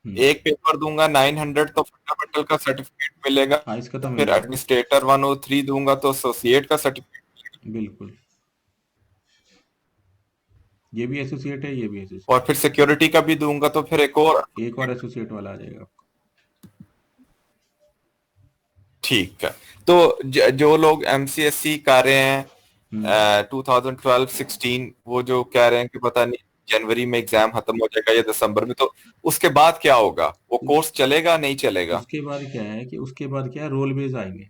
हम्म, एक पेपर दूंगा 900 तो फंडामेंटल का सर्टिफिकेट मिलेगा। हाँ, इसका तो मिल फिर जाएगा, एडमिनिस्ट्रेटर 103 दूंगा तो एसोसिएट का सर्टिफिकेट। बिल्कुल। ये भी एसोसिएट है, ये भी और एसोसिएट फिर सिक्योरिटी का भी दूंगा तो फिर एक और। है, एक और एसोसिएट वाला आ जाएगा आपको। ठीक है। तो जो लोग एमसीएससी कर रहे हम्म। हैं 2012-16, वो जो कह रहे हैं कि पता नहीं जनवरी में एग्जाम खत्म हो जाएगा या दिसंबर में, तो उसके बाद क्या होगा? वो उस कोर्स चलेगा नहीं चलेगा? उसके बाद क्या है कि उसके बाद क्या है, रोल बेस्ड आएंगे,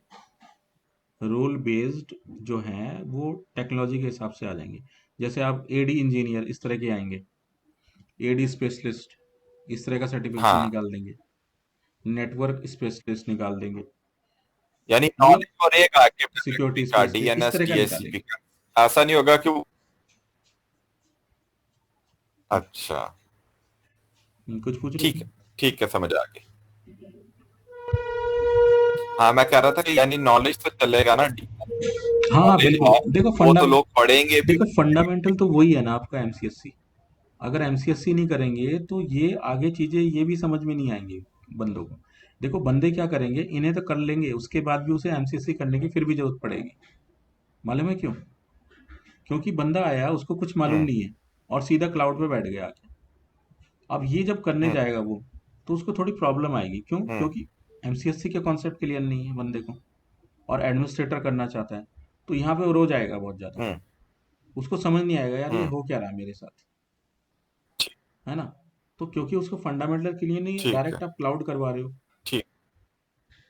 रोल बेस्ड जो हैं वो टेक्नोलॉजी के हिसाब से आ जाएंगे। जैसे आप एडी इंजीनियर इस तरह के आएंगे, एडी स्पेशलिस्ट इस तरह का सर्टिफिकेशन हाँ, निकाल देंगे, नेटवर्क स्पेशलिस्ट निकाल देंगे, यानी मतलब नॉलेज और एक आगे सिक्योरिटी का स्पेशलिस्ट इस डीएनएस तरह का डीएचसीपी निकालेंगे। का। ऐसा नहीं होगा कि अच्छा। कुछ पूछ रहे ठीक थे। है। ठीक है, समझ आ गई। हाँ, मैं कह रहा था कि यानी नॉलेज तो चलेगा ना, हाँ हाँ, नॉलेज बिल्कुल। है, देखो वो तो लोग पढ़ेंगे भी। फंडामेंटल तो वही है ना आपका एमसीएससी। अगर एमसीएससी नहीं करेंगे तो ये आगे चीजें ये भी समझ में नहीं आएंगी बंदों को। देखो बंदे क्या करेंगे, इन्हें तो कर लेंगे, उसके बाद भी उसे एमसीएससी करने की फिर भी जरूरत पड़ेगी। मालूम है क्यों? क्योंकि बंदा आया, उसको कुछ मालूम हम्म। नहीं है, और सीधा क्लाउड पे बैठ गया आके। अब ये जब करने हम्म। जाएगा वो, तो उसको थोड़ी प्रॉब्लम आएगी। क्यों? हम्म। क्योंकि एमसीएससी के कॉन्सेप्ट क्लियर नहीं है बंदे को और एडमिनिस्ट्रेटर करना चाहता है, तो यहाँ पे वो रो जाएगा बहुत ज़्यादा। हम्म। उसको समझ नहीं आएगा यार ये हम्म। हो क्या रहा है मेरे साथ, ठीक। है ना? तो क्योंकि उसको फंडामेंटल क्लियर नहीं है, ठीक है। डायरेक्ट आप क्लाउड करवा रहे हो, ठीक।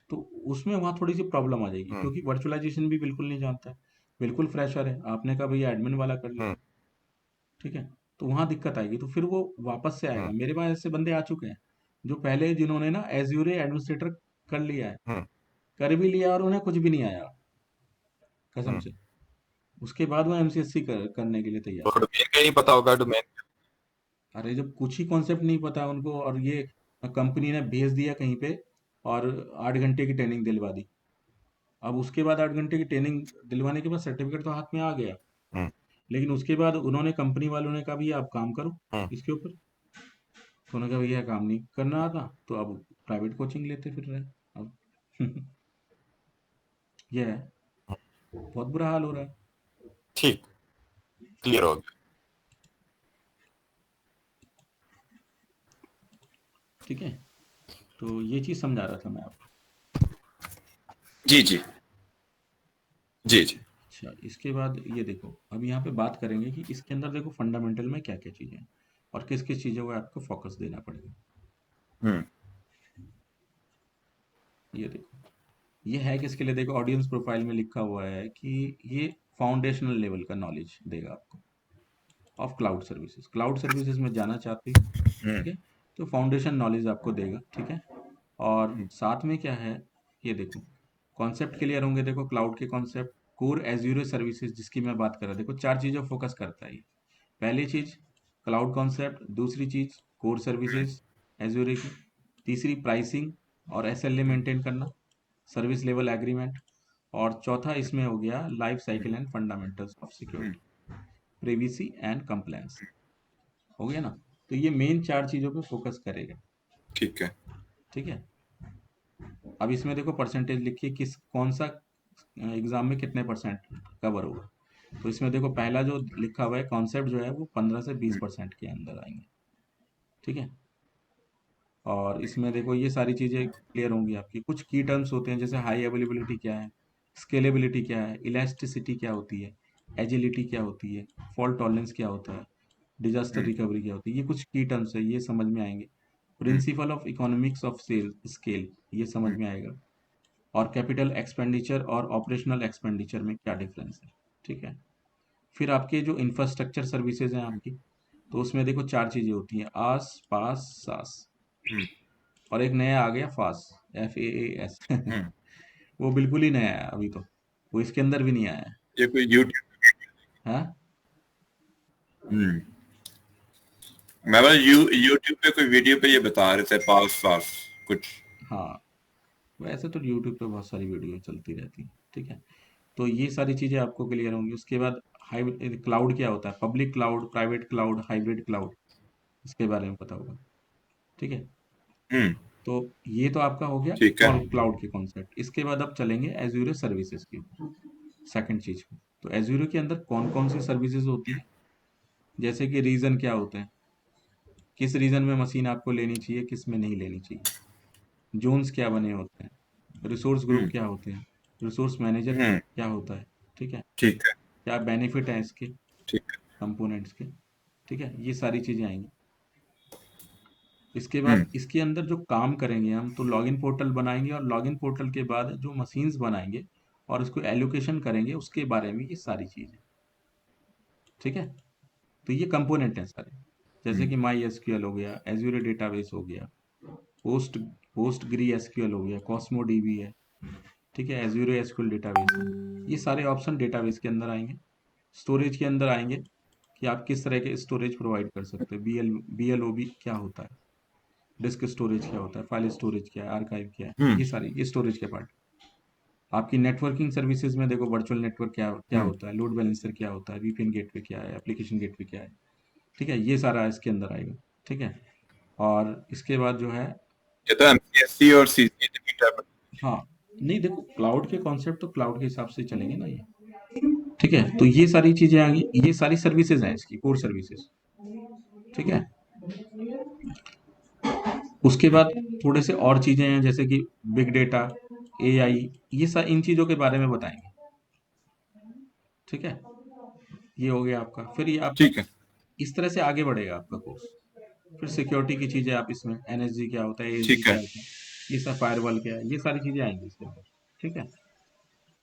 तो उसमें वहाँ थोड़ी सी प्रॉब्लम आ जाएगी, हम्म। क्योंकि वर्चुअलाइजेशन भी बिल्कुल नहीं जानता है, बिल्कुल फ्रेशर है, आपने कहा भैया एडमिन वाला कर लो, हम्म। ठीक है? तो वहाँ दिक्कत आएगी, तो फिर वो वापस से आएगा। हम्म। मेरे पास ऐसे बंदे आ चुके हैं जो पहले जिन्होंने ना एज्यूरे एडमिनिस्ट्रेटर कर लिया है, हम्म। कर भी लिया और उन्हें कुछ भी नहीं आया, कसम हम्म। से। उसके बाद वो एमसीएससी करने के लिए तैयार तो है। डोमेन का नहीं पता होगा, डोमेन। अरे जब कुछ ही कॉन्सेप्ट नहीं पता उनको, और ये कंपनी ने भेज दिया कहीं पे और 8 घंटे की ट्रेनिंग दिलवा दी, अब उसके बाद 8 घंटे की ट्रेनिंग दिलवाने के बाद सर्टिफिकेट तो हाथ में आ गया, हम्म। लेकिन उसके बाद उन्होंने कंपनी वालों ने कहा भैया आप काम करो हम्म। इसके ऊपर। तो उन्होंने कहा भैया काम नहीं करना आता, तो अब प्राइवेट कोचिंग लेते फिर रहे अब। ये है, बहुत बुरा हाल हो रहा है। ठीक। क्लियर हो गया। ठीक है, तो ये चीज़ समझा रहा था मैं आपको। जी जी। जी जी। अच्छा, इसके बाद ये देखो, अब यहाँ पे बात करेंगे कि इसके अंदर देखो फंडामेंटल में क्या क्या चीज़ें हैं और किस किस चीज़ों को आपको फोकस देना पड़ेगा। हम्म। ये देखो, ये है किसके लिए, देखो ऑडियंस प्रोफाइल में लिखा हुआ है कि ये फाउंडेशनल लेवल का नॉलेज देगा आपको ऑफ क्लाउड सर्विसेज में जाना चाहते हो, हम्म। ठीक है? तो फाउंडेशन नॉलेज आपको देगा, ठीक है? और साथ में क्या है, ये देखो कॉन्सेप्ट क्लियर होंगे, देखो क्लाउड के कॉन्सेप्ट, कोर एज्यूर सर्विसेज जिसकी मैं बात कर रहा, देखो चार चीज़ों फोकस करता है ये। पहली चीज़ क्लाउड कॉन्सेप्ट, दूसरी चीज़ कोर सर्विसेज एज्यूर की, तीसरी प्राइसिंग और एसएलए मेंटेन करना, सर्विस लेवल एग्रीमेंट, और चौथा इसमें हो गया life cycle and fundamentals of hmm. Security, privacy and compliance. हो गया ना? तो ये मेन चार चीज़ों पे फोकस करेगा, ठीक है। ठीक है? अब इसमें देखो परसेंटेज लिखिए, किस कौन सा एग्जाम में कितने परसेंट कवर होगा। तो इसमें देखो पहला जो लिखा हुआ है कॉन्सेप्ट जो है वो 15 से 20% के अंदर आएंगे, ठीक है? और इसमें देखो ये सारी चीज़ें क्लियर होंगी आपकी। कुछ की टर्म्स होते हैं जैसे हाई अवेलेबिलिटी क्या है, स्केलेबिलिटी क्या है, इलास्टिसिटी क्या होती है, एजिलिटी क्या होती है, फॉल्ट टॉलरेंस क्या होता है, डिजास्टर रिकवरी क्या होती है, ये कुछ की टर्म्स है, ये समझ में आएंगे। Principle of economics of sale scale, ये समझ में आएगा। और कैपिटल एक्सपेंडिचर और ऑपरेशनल एक्सपेंडिचर में क्या डिफरेंस है, ठीक है? फिर आपके जो इंफ्रास्ट्रक्चर सर्विसेज हैं आपकी, तो उसमें देखो चार चीज़ें होती हैं, आस पास सास, और एक नया आ गया फास, FAAS। वो बिल्कुल ही नया है अभी, तो वो इसके अंदर भी नहीं आया है। ये कोई यूट्यूब। हाँ, हम्म। मैं बस यूट्यूब पे कोई वीडियो पे ये बता रहे थे, पास पास कुछ। हाँ, वैसे तो यूट्यूब पे बहुत सारी वीडियो चलती रहती है, ठीक है? तो ये सारी चीज़ें आपको क्लियर होंगी। उसके बाद हाई क्लाउड क्या होता है, public cloud, private cloud, hybrid cloud, इसके बारे में पता होगा, ठीक है? हम्म। तो ये तो आपका हो गया ठीक है। क्लाउड के कॉन्सेप्ट। इसके बाद अब चलेंगे एज्यूर सर्विसेज की सेकंड चीज को। तो एज्यूर के अंदर कौन कौन सी सर्विसेज होती है, जैसे कि रीजन क्या होते हैं, किस रीजन में मशीन आपको लेनी चाहिए, किस में नहीं लेनी चाहिए, जोन्स क्या बने होते हैं, रिसोर्स ग्रुप हम्म। क्या होते हैं, रिसोर्स मैनेजर हम्म। क्या होता है, ठीक है? ठीक है। क्या बेनिफिट है इसके ठीक है। कंपोनेंट्स के, ठीक है? ये सारी चीजें आएंगी। इसके हम्म। बाद इसके अंदर जो काम करेंगे हम, तो लॉगिन पोर्टल बनाएंगे, और लॉगिन पोर्टल के बाद जो मशीन्स बनाएंगे और उसको एलोकेशन करेंगे, उसके बारे में ये सारी चीजें, ठीक है? तो ये कंपोनेंट हैं सारे, जैसे हम्म। कि माई एसक्यूएल हो गया, एज्यूर डेटाबेस हो गया, पोस्ट पोस्ट ग्री एसक्यूएल हो गया, कॉस्मो डीबी है, ठीक है? एज्यूर एसक्यूएल डेटाबेस है। ये सारे ऑप्शन डेटाबेस के अंदर आएंगे। स्टोरेज के अंदर आएंगे कि आप किस तरह के स्टोरेज प्रोवाइड कर सकते हैं, BLOB क्या होता है, डिस्क स्टोरेज क्या होता है, फाइल स्टोरेज क्या है, आर्काइव क्या है, हम्म। ये सारी ये स्टोरेज के पार्ट। आपकी नेटवर्किंग सर्विसेज में देखो वर्चुअल नेटवर्क क्या क्या हम्म। होता है, लोड बैलेंसर क्या होता है, VPN गेटवे क्या है, एप्लीकेशन गेटवे क्या है, ठीक है? ये सारा इसके अंदर आएगा, ठीक है? और इसके बाद जो है, ये तो MCSC और CCNA। हाँ, नहीं देखो क्लाउड के कॉन्सेप्ट तो क्लाउड के हिसाब से चलेंगे ना ये, ठीक है? तो ये सारी चीजें आ गई, ये सारी सर्विसेज हैं इसकी कोर सर्विसेज, ठीक है? उसके बाद थोड़े से और चीजें हैं जैसे कि बिग डेटा, एआई, ये इन चीजों के बारे में बताएंगे। ठीक है, ये हो गया आपका। फिर ये आपका ठीक है। इस तरह से आगे बढ़ेगा आपका कोर्स। फिर सिक्योरिटी की चीजें आप इसमें, एनएसजी क्या होता है, एएसजी ठीक क्या है। होता है, ये सब फायरवॉल क्या है, ये सारी चीजें आएंगी इसके अंदर। ठीक है,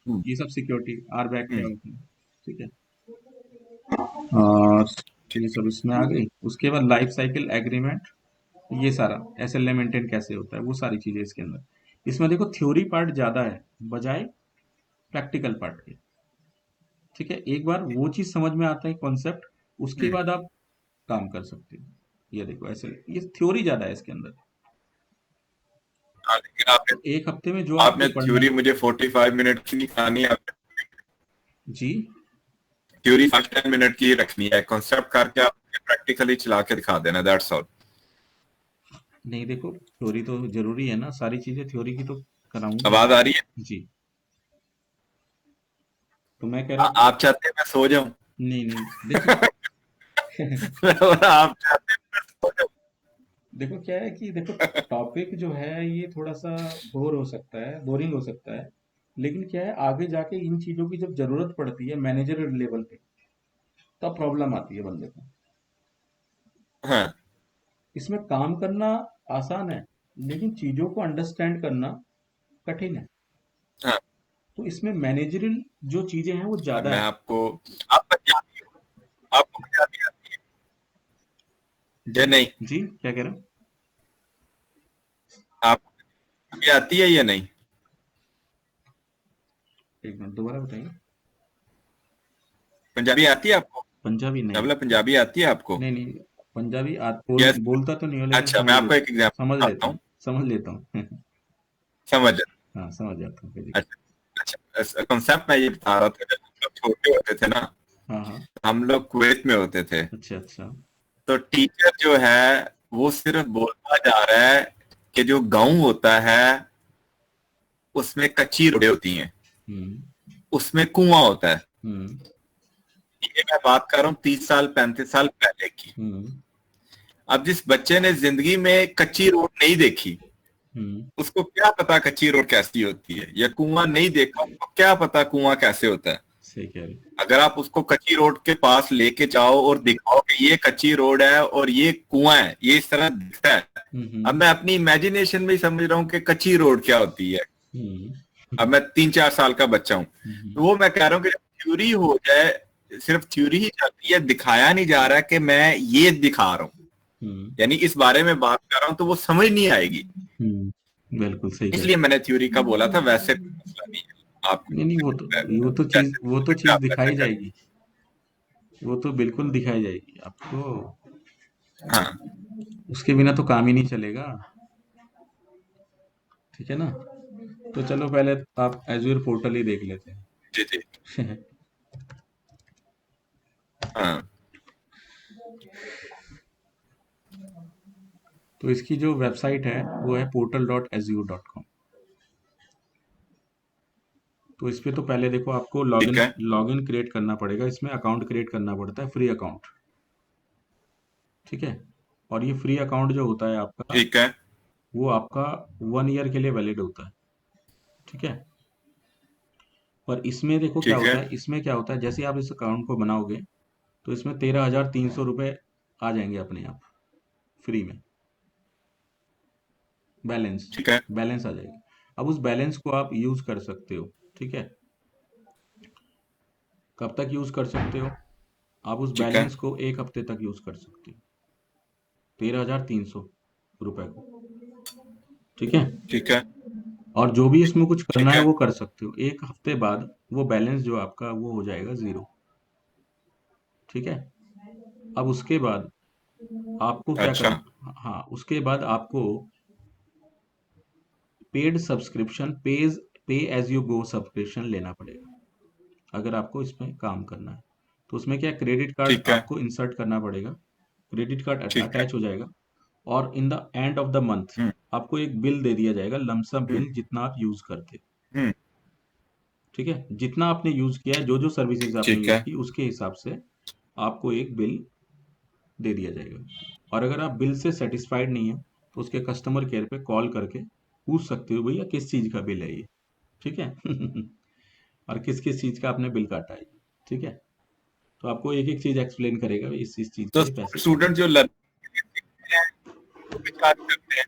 हम्म। ये सब सिक्योरिटी, आर बैग क्या हम्म। होती है। ठीक है, और ये ठीक सब इसमें आ गई। उसके बाद लाइफ साइकिल एग्रीमेंट, ये सारा एसएलए मेंटेन कैसे होता है, वो सारी चीजें इसके अंदर। इसमें देखो थ्योरी पार्ट ज्यादा है बजाय प्रैक्टिकल पार्ट के। ठीक है, एक बार वो चीज समझ में आता है कॉन्सेप्ट, उसके है। बाद आप काम कर सकते हो। ये देखो ऐसे, ये थ्योरी ज्यादा है इसके अंदर। हाँ, लेकिन आपने तो एक हफ्ते में जो आपने आपको पढ़ना थ्योरी है। मुझे 45 मिनट की नहीं कहानी, आपने जी, थ्योरी 5-10 मिनट की ही रखनी है, कॉन्सेप्ट करके आप प्रैक्टिकली चला के दिखा देना, दैट्स ऑल। नहीं देखो थ्योरी तो जरूरी है ना, सारी चीजें थ्योरी की तो कराऊंगा ही। आवाज आ रही है? जी, तो मैं कह रहा हूँ आप चाहते हैं मैं सो जाऊं? नहीं नहीं देखो और आप चाहते हैं मैं सो जाऊं? देखो क्या है कि देखो टॉपिक जो है ये थोड़ा सा बोर हो सकता है, बोरिंग हो सकता है, लेकिन क्या है आगे जाके इन चीजों की जब जरूरत पड़ती है मैनेजर लेवल पे, तब प्रॉब्लम आती है बंदे को। हाँ। इसमें काम करना आसान है, लेकिन चीजों को अंडरस्टैंड करना कठिन है। हाँ। तो इसमें मैनेजरल जो चीजें हैं वो ज्यादा मैं है। आपको, आप पंजाबी हो, आपको पंजाबी आती है या जी, नहीं? जी क्या कह रहे हो? आपको पंजाबी आती है या नहीं? एक मिनट दोबारा बताइए। पंजाबी आती है आपको? पंजाबी नहीं। मतलब पंजाबी आती है आपको? नहीं नहीं, पंजाबी यस। बोलता तो नहीं हो, लेकिन अच्छा, मैं समझ आपको लेता, एक एग्जांपल समझ बताता लेता हूँ। हूँ, समझ लेता हूँ समझ। हाँ समझ जाता हूँ फिर। अच्छा। अच्छा, कॉन्सेप्ट मैं ये बता रहा था, जब हम लोग छोटे होते थे ना, हाँ हाँ। हम लोग कुवैत में होते थे, अच्छा अच्छा। तो टीचर जो है वो सिर्फ बोलता जा रहा है कि जो गांव होता है उसमें कच्ची रोडें होती हैं, हम्म उसमें कुआं होता है। हम्म ये मैं बात कर रहा हूँ 30 साल 35 साल पहले की। हम्म अब जिस बच्चे ने जिंदगी में कच्ची रोड नहीं देखी, हम्म। उसको क्या पता कच्ची रोड कैसी होती है, या कुआं नहीं देखा उसको क्या पता कुआं कैसे होता है। सही कह रहे हो। अगर आप उसको कच्ची रोड के पास लेके जाओ और दिखाओ कि ये कच्ची रोड है और ये कुआं है, ये इस तरह दिखता है, अब हम्म मैं अपनी इमेजिनेशन में ही समझ रहा हूँ कि कच्ची रोड क्या होती है। हम्म अब मैं 3-4 साल का बच्चा हूँ, तो हम्म वो मैं कह रहा हूँ कि थ्योरी हो जाए, सिर्फ थ्योरी ही चलती है, दिखाया नहीं जा रहा कि मैं ये दिखा रहा हूँ, हम्म यानी इस बारे में बात कर रहा हूँ, तो वो समझ नहीं आएगी। बिल्कुल सही कह रहे इसलिए मैंने थ्योरी का बोला था, वैसे कोई मसला नहीं है। आप हो। नहीं नहीं, जैसे वो तो बोलेंगे चीज आप वैसे दिखाई कर। जाएगी, वो तो बिल्कुल दिखाई जाएगी आपको, हाँ। उसके बिना तो काम ही नहीं चलेगा। ठीक है ना, तो चलो पहले आप एज्योर पोर्टल ही देख लेते जी जी। हैं हाँ। तो इसकी जो वेबसाइट है वो है portal.azure.com। तो इस पे तो पहले देखो आपको ठीक लॉगिन है। लॉगिन क्रिएट करना पड़ेगा, इसमें अकाउंट क्रिएट करना पड़ता है, फ्री अकाउंट। ठीक है, और ये फ्री अकाउंट जो होता है आपका, ठीक है। वो आपका 1 ईयर के लिए वैलिड होता है। ठीक है, पर इसमें देखो क्या ठीक है। होता है, इसमें क्या होता है जैसे आप इस अकाउंट को बनाओगे तो इसमें 13,300 रुपये आ जाएंगे अपने आप, फ्री में, बैलेंस, ठीक है। बैलेंस आ जाएगा। अब उस बैलेंस को आप यूज कर सकते हो। ठीक है, कब तक यूज कर सकते हो? आप उस ठीक है। बैलेंस को 1 हफ्ते तक यूज कर सकते हो, 13,300 रुपये को। ठीक है, ठीक है। और जो भी इसमें कुछ करना ठीक है है। वो कर सकते हो। 1 हफ्ते बाद वो बैलेंस जो आपका वो हो जाएगा जीरो। ठीक है, अब उसके बाद आपको क्या अच्छा। करना, हाँ उसके बाद आपको पेड सब्सक्रिप्शन, पे एज यू गो सब्सक्रिप्शन लेना पड़ेगा, अगर आपको इसमें काम करना है। तो उसमें क्या, क्रेडिट कार्ड ठीक है। आपको इंसर्ट करना पड़ेगा, क्रेडिट कार्ड ठीक है। अटैच हो जाएगा, और in the end of the month hmm. आपको एक बिल दे दिया जाएगा, लमसम हम्म। बिल जितना आप यूज करते। हम्म। ठीक है, जितना आपने यूज किया है, जो जो सर्विसेज आपने ठीक यूज है। की उसके हिसाब से आपको एक बिल दे दिया जाएगा। और अगर आप बिल से सेटिस्फाइड नहीं है तो उसके कस्टमर केयर पे कॉल करके पूछ सकते हो भैया किस चीज़ का बिल है ये, ठीक है। और किस किस चीज़ का आपने बिल काटा है, ठीक है। तो आपको एक एक चीज़ एक्सप्लेन करेगा इस चीज़ तो के पैसे कटे। स्टूडेंट जो लर्निंग हैं वो भी चार्ज करते हैं?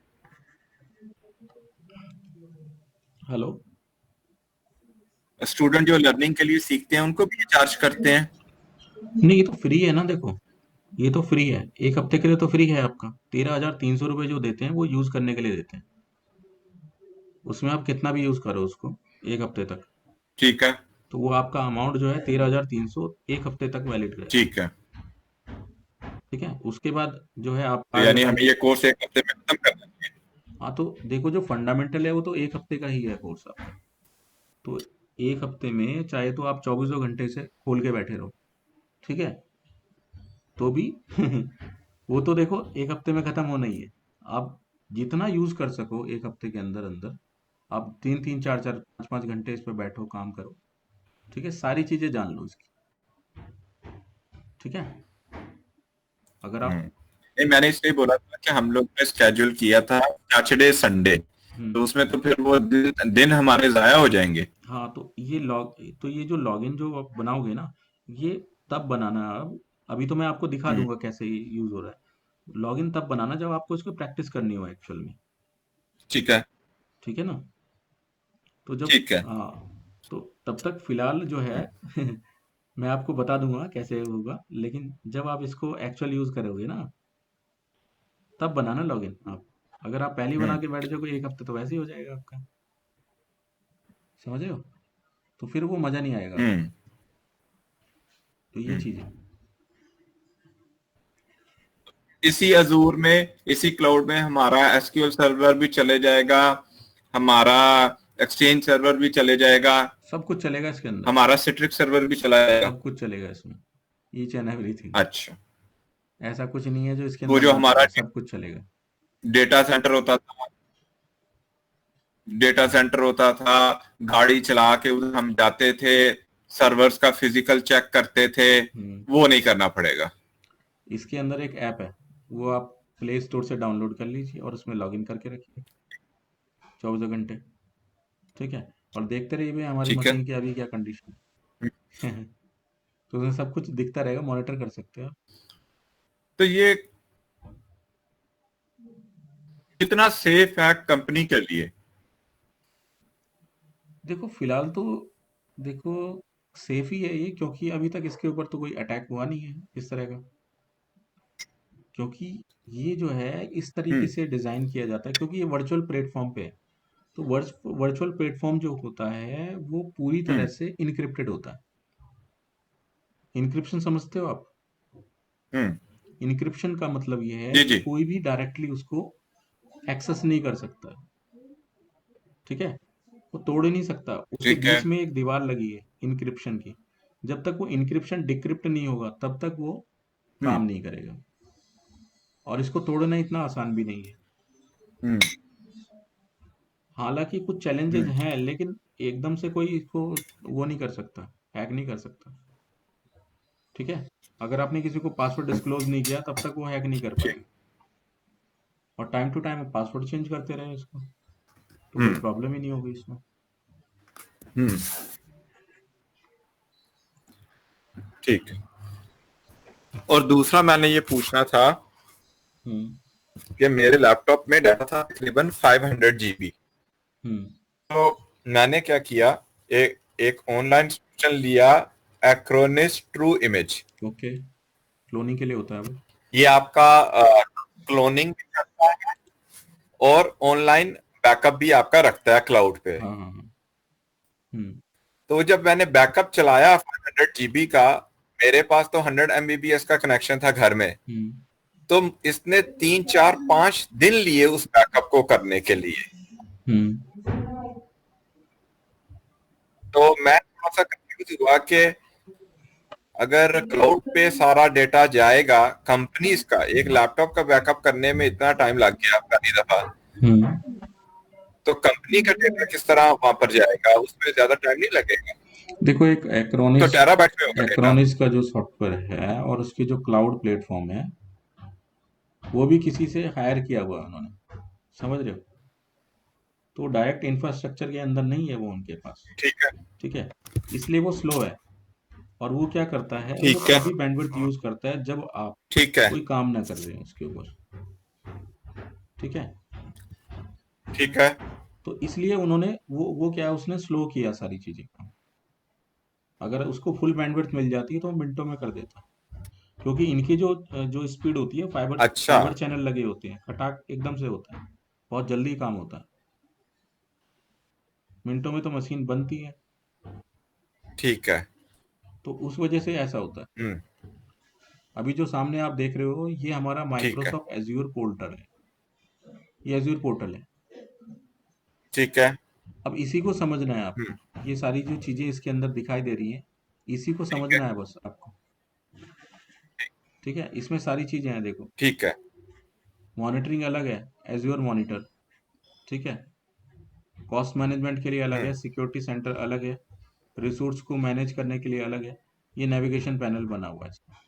हेलो। स्टूडेंट जो लर्निंग के लिए सीखते हैं उनको भी चार्ज करते हैं? नहीं, ये तो फ्री है ना, देखो, ये तो फ्री है, एक हफ्ते के लिए तो फ्री है आपका। 13,300 रुपये जो देते हैं वो यूज़ करने के लिए देते हैं। उसमें आप कितना भी यूज़ करो उसको एक हफ्ते तक, ठीक है। तो वो आपका अमाउंट जो है 13,300 एक हफ्ते तक वैलिड रहेगा। ठीक है। ठीक है, उसके बाद जो है आप तो आगे यानी हमें बढ़े। ये कोर्स एक हफ्ते में खत्म करना चाहिए? हाँ, तो देखो, जो फंडामेंटल है वो तो एक हफ्ते का ही है कोर्स आपका। तो एक हफ्ते में चाहे तो आप चौबीसों घंटे से खोल के बैठे रहो, ठीक है, तो भी वो तो देखो एक हफ्ते में खत्म होना ही है। आप जितना यूज कर सको एक हफ्ते के अंदर अंदर, आप 3-3, 4-4, 5-5 घंटे इस पे बैठो, काम करो, ठीक है, सारी चीजें जान लो इसकी, ठीक है। अगर आप नहीं, मैंने इसलिए बोला था कि हम लोग ने स्केड्यूल किया था सैटरडे संडे, हम्म तो उसमें तो फिर वो दिन हमारे जाया हो जाएंगे। हाँ, तो ये जो लॉगिन जो आप बनाओगे ना, ये तब बनाना अब, अभी तो मैं आपको दिखा हम्म। दूंगा कैसे यूज हो रहा है। लॉगिन तब बनाना जब आपको इसको प्रैक्टिस करनी हो एक्चुअल में, ठीक है। ठीक है ना। तो जब ठीक है। हाँ, तो तब तक फिलहाल जो है मैं आपको बता दूंगा कैसे होगा, लेकिन जब आप इसको एक्चुअल यूज करोगे ना, तब बनाना लॉगिन आप। अगर आप पहले ही बना हम्म। के बैठ जाओगे एक हफ्ते, तो वैसे ही हो जाएगा आपका, समझ रहे हो। तो फिर वो मजा नहीं आएगा आपको। हम्म। तो ये हम्म। चीज है। इसी अजूर में, इसी क्लाउड में हमारा एसक्यूएल सर्वर भी चले जाएगा, हमारा एक्सचेंज सर्वर भी चले जाएगा, सब कुछ चलेगा इसके अंदर, हमारा सिट्रिक सर्वर भी चला जाएगा? सब कुछ चलेगा इसमें, ईच एंड एवरीथिंग। अच्छा। ऐसा कुछ नहीं है जो इसके वो अंदर जो ना हमारा चले, सब कुछ चलेगा। डेटा सेंटर होता था, डेटा सेंटर होता था, गाड़ी चला के उधर हम जाते थे, सर्वर्स का फिजिकल चेक करते थे, हम्म वो नहीं करना पड़ेगा? इसके अंदर एक ऐप है, वो आप प्ले स्टोर से डाउनलोड कर लीजिए और उसमें लॉगिन करके रखिए 24 घंटे, ठीक है। और देखते रहिए भाई हमारी ठीक है। मशीन की अभी क्या कंडीशन है। तो उसमें सब कुछ दिखता रहेगा, मॉनिटर कर सकते हो आप। तो ये कितना सेफ है कंपनी के लिए? देखो फिलहाल तो, देखो, सेफ ही है ये, क्योंकि अभी तक इसके ऊपर तो कोई अटैक हुआ नहीं है इस तरह का। क्योंकि ये जो है इस तरीके हम्म। से डिजाइन किया जाता है, क्योंकि ये वर्चुअल प्लेटफॉर्म पे है। तो वर्चुअल प्लेटफॉर्म जो होता है वो पूरी तरह हम्म। से इनक्रिप्टेड होता है। इनक्रिप्शन समझते हो आप। हम्म। इनक्रिप्शन का मतलब ये है जी कि जी। कोई भी डायरेक्टली उसको एक्सेस नहीं कर सकता, ठीक है। वो तोड़ ही नहीं सकता, उसके ठीक है। बीच में एक दीवार लगी है इनक्रिप्शन की। जब तक वो इनक्रिप्शन डिक्रिप्ट नहीं होगा तब तक वो हम्म। काम नहीं करेगा। और इसको तोड़ना इतना आसान भी नहीं है। हम्म। हालांकि कुछ चैलेंजेस हम्म। हैं, लेकिन एकदम से कोई इसको वो नहीं कर सकता, हैक नहीं कर सकता, ठीक है। अगर आपने किसी को पासवर्ड डिस्क्लोज नहीं किया तब तक वो हैक नहीं कर ठीक। पाएगा। और time to time password change करते रहे इसको, तो कोई हम्म। प्रॉब्लम ही नहीं होगी इसमें। हम्म। ठीक है। और दूसरा मैंने ये पूछना था हम्म कि मेरे लैपटॉप में डाटा था तकरीबन 500 GB। हम्म तो मैंने क्या किया, एक एक ऑनलाइन सॉल्यूशन लिया, Acronis true image. Okay, cloning के लिए होता है वो। ये आपका क्लोनिंग भी करता है और ऑनलाइन बैकअप भी आपका रखता है क्लाउड पे। हाँ हाँ हाँ। तो जब मैंने बैकअप चलाया 500 GB का, मेरे पास तो 100 MBPS का कनेक्शन था घर में, हम्म तो इसने 3 4 5 दिन लिए उस बैकअप को करने के लिए। हम्म तो मैं थोड़ा सा कंफ्यूज हुआ कि अगर क्लाउड पे सारा डेटा जाएगा, कंपनीज का एक लैपटॉप का बैकअप करने में इतना टाइम लग गया पहली दफा, हम्म तो कंपनी का डेटा किस तरह वहां पर जाएगा, उसमें ज्यादा टाइम नहीं लगेगा? देखो, एक तो एक्रोनिस, टेराबाइट में होगा डेटा। एक्रोनिस का जो सॉफ्टवेयर है और उसकी जो क्लाउड प्लेटफॉर्म है, वो भी किसी से हायर किया हुआ है उन्होंने, समझ रहे हो? तो डायरेक्ट इंफ्रास्ट्रक्चर के अंदर नहीं है वो उनके पास। ठीक है। ठीक है, इसलिए वो स्लो है। और वो क्या करता है, वो ठीक है। तभी बैंडविड्थ यूज करता है जब आप ठीक है। कोई काम ना कर रहे हो उसके ऊपर। ठीक है, ठीक है। तो इसलिए उन्होंने वो क्या है, उसने स्लो किया सारी चीजें काम। अगर उसको फुल बैंडविड्थ मिल जाती है तो वो मिनटों में कर देता। क्योंकि इनकी जो जो स्पीड होती है, फाइबर अच्छा। फाइबर चैनल लगे होते हैं, खटाक एकदम से होता है, बहुत जल्दी काम होता है, मिनटों में तो मशीन बनती है। ठीक है। तो उस वजह से ऐसा होता है। हम्म। अभी जो सामने आप देख रहे हो, ये हमारा ठीक है। माइक्रोसॉफ्ट एज्योर पोर्टल है। ये एज्योर पोर्टल है। ठीक है। अब इसी को समझना है हम्म। आपको, ये सारी जो चीजें इसके अंदर दिखाई दे रही हैं, इसी को ठीक है। समझना है बस आपको। ठीक है, इसमें सारी चीजें हैं, देखो। ठीक है। मॉनिटरिंग अलग है, एज्योर मॉनिटर। ठीक है, कॉस्ट मैनेजमेंट के लिए अलग है, हम्म। सिक्योरिटी सेंटर अलग है, रिसोर्स को मैनेज करने के लिए अलग है। ये नेविगेशन पैनल बना हुआ है इसका।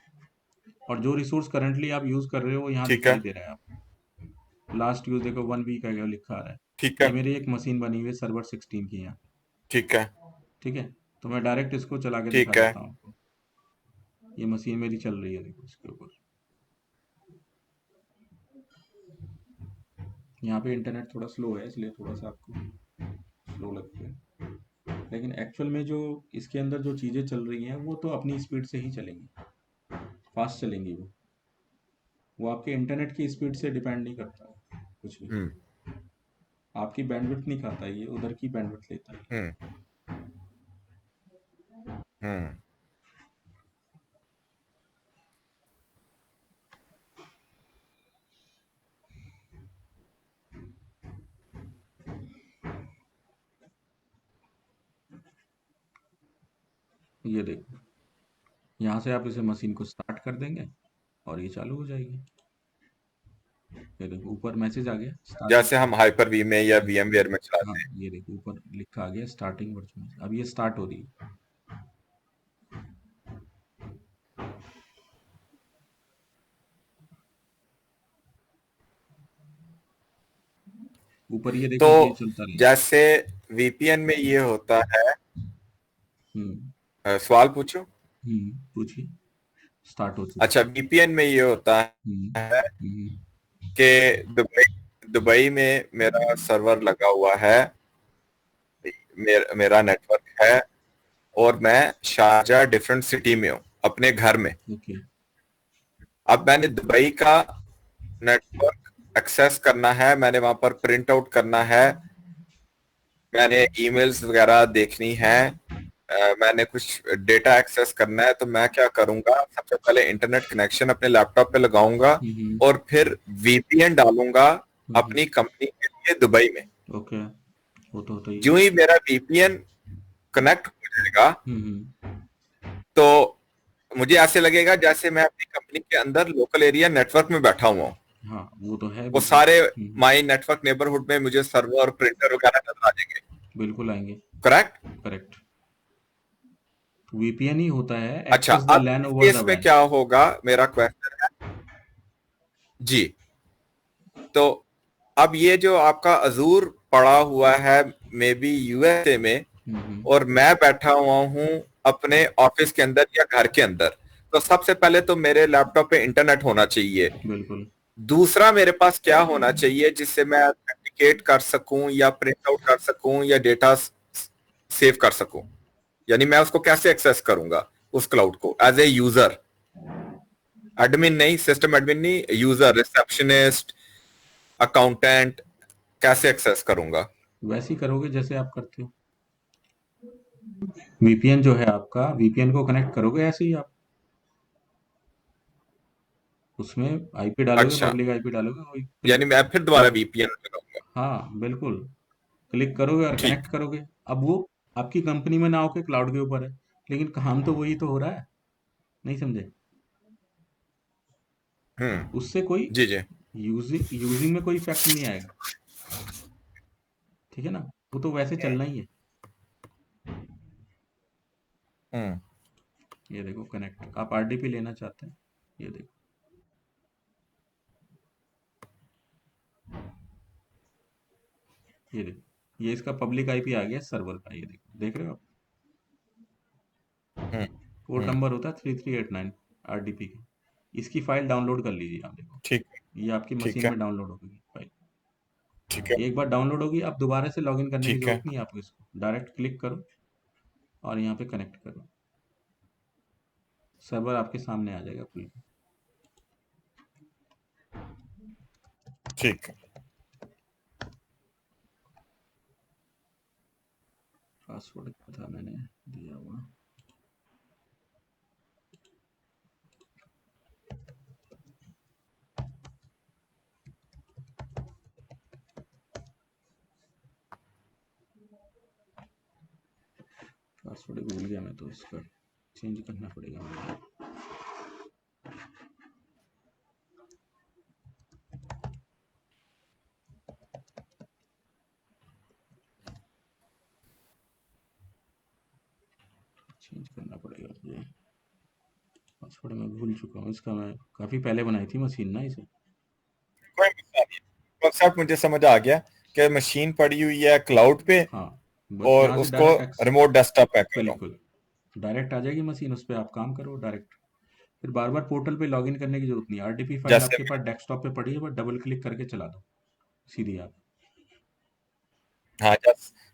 और जो रिसोर्स करंटली आप यूज कर रहे हो वो यहाँ ठीक दिखाई है। दे रहा है आपको। लास्ट यूज देखो 1 वीक है लिखा आ रहा है। ठीक ये है। मेरी एक मशीन बनी हुई है सर्वर 16 की यहाँ। ठीक है। ठीक है, तो मैं डायरेक्ट इसको चला के दिखा ठीक है। देता हूँ आपको। ये मशीन मेरी चल रही है, देखो इसके ऊपर। यहाँ पे इंटरनेट थोड़ा स्लो है, इसलिए थोड़ा सा आपको स्लो लगता है। लेकिन एक्चुअल में जो इसके अंदर जो चीज़ें चल रही हैं वो तो अपनी स्पीड से ही चलेंगी, फास्ट चलेंगी वो आपके इंटरनेट की स्पीड से डिपेंड नहीं करता है कुछ भी। हम्म। आपकी बैंडविड्थ नहीं खाता है, ये उधर की बैंडविड्थ लेता है। हम्म। हम्म। ये देखो, यहाँ से आप इसे मशीन को स्टार्ट कर देंगे और ये चालू हो जाएगी। ये देखो ऊपर मैसेज आ गया, स्टार्टिंग। जैसे हम हाइपर वी में या वीएमवेयर में हाँ, चलाते हैं। ये देखो ऊपर लिखा आ गया स्टार्टिंग वर्चुअल। अब ये स्टार्ट हो रही है। ऊपर ये देखो ये तो चलता रहेगा। जैसे वीपीएन में ये होता है। हम्म। सवाल पूछो। पूछिए। स्टार्ट हो चुका। अच्छा, वीपीएन में ये होता हम्म। है हम्म। कि दुबई दुबई में मेरा सर्वर लगा हुआ है, मेरा नेटवर्क है, और मैं शारजा डिफरेंट सिटी में हूँ अपने घर में। ओके। अब मैंने दुबई का नेटवर्क एक्सेस करना है, मैंने वहां पर प्रिंट आउट करना है, मैंने ईमेल्स वगैरह देखनी है, मैंने कुछ डेटा एक्सेस करना है, तो मैं क्या करूंगा, सबसे पहले इंटरनेट कनेक्शन अपने लैपटॉप पे लगाऊंगा हम्म। और फिर वीपीएन डालूंगा हम्म। अपनी कंपनी के लिए दुबई में। ओके, वो तो होता ही है। जो ही मेरा वीपीएन कनेक्ट हो जाएगा, हम्म। तो मुझे ऐसे लगेगा जैसे मैं अपनी कंपनी के अंदर लोकल एरिया नेटवर्क में बैठा हुआ हूँ। हाँ, वो तो है वो बिल्कुल। सारे माई नेटवर्क नेबरहुड में मुझे सर्वर प्रिंटर वगैरह नजर आ जाएंगे। बिल्कुल आएंगे। करेक्ट। करेक्ट। वीपीएन ही होता है अच्छा, एक्सेस द अब लैन इस ओवर द केस में वैन। क्या होगा, मेरा क्वेश्चन है जी। तो अब ये जो आपका अजूर पड़ा हुआ है मे बी यूएसए में, हम्म। और मैं बैठा हुआ हूँ अपने ऑफिस के अंदर या घर के अंदर, तो सबसे पहले तो मेरे लैपटॉप पे इंटरनेट होना चाहिए। बिल्कुल। दूसरा, मेरे पास क्या होना चाहिए जिससे मैं ऑथेंटिकेट कर सकूं या प्रिंट आउट कर सकूं या डेटा सेव कर सकूं। यानी मैं उसको कैसे एक्सेस करूंगा उस क्लाउड को एज ए यूजर, एडमिन नहीं, सिस्टम एडमिन नहीं, यूजर, रिसेप्शनिस्ट, अकाउंटेंट, कैसे एक्सेस करूंगा। वैसे ही करोगे जैसे आप करते हो। वीपीएन जो है आपका, वीपीएन को कनेक्ट करोगे ऐसे ही आप। उसमें आईपी डालोगे, अच्छा, पब्लिक आईपी डालोगे, वही यानी क्लिक। मैं फिर दोबारा क्लिक। वीपीएन लगाऊंगा। हाँ बिल्कुल। क्लिक करोगे और ठीक। कनेक्ट करोगे। अब वो आपकी कंपनी में ना होके क्लाउड के ऊपर है, लेकिन काम तो वही तो हो रहा है। नहीं समझे? उससे कोई जी जी। यूजिंग यूजिंग में कोई इफेक्ट नहीं आएगा। ठीक है ना? वो तो वैसे चलना ही है। हम्म। ये देखो कनेक्ट, आप आरडीपी लेना चाहते हैं। ये देखो। ये देखो, ये इसका पब्लिक आईपी आ गया सर्वर का, ये देखो, देख रहे हो आप? हम्म पोर्ट हम्म, नंबर होता है 3389 आरडीपी का। इसकी फाइल डाउनलोड कर लीजिए आप, देखो ठीक ये आपकी ठीक मशीन है में डाउनलोड होगी फाइल। ठीक है एक बार डाउनलोड होगी, अब दोबारा से लॉगिन करने की ठीक है जरूरत नहीं है आपको, इसको डायरेक्ट क्लिक करो और यहाँ पे कनेक्ट करो, सर्वर आपके सामने आ जाएगा खुल के। ठीक है। पासवर्ड क्या था मैंने दिया हुआ? पासवर्ड भूल गया मैं तो, इसका चेंज करना पड़ेगा मुझे। चेंज करना पड़ेगा मुझे, पासवर्ड मैं भूल चुका हूँ इसका, मैं काफ़ी पहले बनाई थी मशीन ना इसे। कोई मसला नहीं, कॉन्सेप्ट मुझे समझ आ गया कि मशीन पड़ी हुई है क्लाउड पे हाँ, बस और यहाँ से उसको डायरेक्ट एक्स, रिमोट डेस्कटॉप पे कर रहा हूँ। बिल्कुल डायरेक्ट आ जाएगी मशीन, उस पर आप काम करो डायरेक्ट। फिर बार बार पोर्टल पे लॉगिन करने की जरूरत नहीं, आरडीपी फाइल जैसे आपके पास डेस्कटॉप पे पड़ी है, बस डबल क्लिक करके चला दो सीधी आप। हाँ,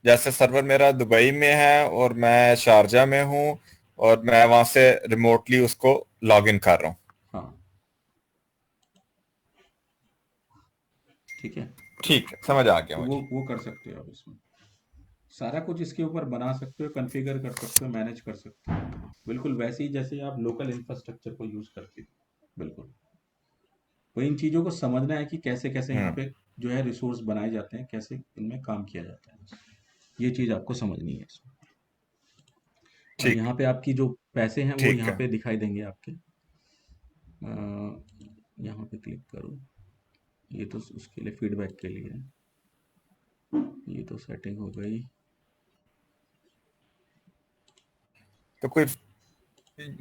जैसे सर्वर मेरा दुबई में है और मैं शारजा में हूँ और मैं वहां से रिमोटली उसको लॉग इन कर रहा हूँ। हाँ, ठीक है, ठीक है, समझ आ गया तो मुझे। वो कर सकते हो आप इसमें, सारा कुछ इसके ऊपर बना सकते हो, कॉन्फ़िगर कर सकते हो, मैनेज कर सकते हो, बिल्कुल वैसे ही जैसे आप लोकल इंफ्रास्ट्रक्चर को यूज़ करते हो, बिल्कुल। तो इन चीज़ों को समझना है कि कैसे कैसे यहाँ हम्म, पे जो है रिसोर्स बनाए जाते हैं, कैसे इनमें काम किया जाता है, ये चीज़ आपको समझनी है इसमें। और ठीक यहाँ पे आपकी जो पैसे हैं वो ठीक यहाँ है। पे दिखाई देंगे आपके, अ, यहाँ पे क्लिक करो, ये तो उसके लिए फीडबैक के लिए है, ये तो सेटिंग हो गई। तो कोई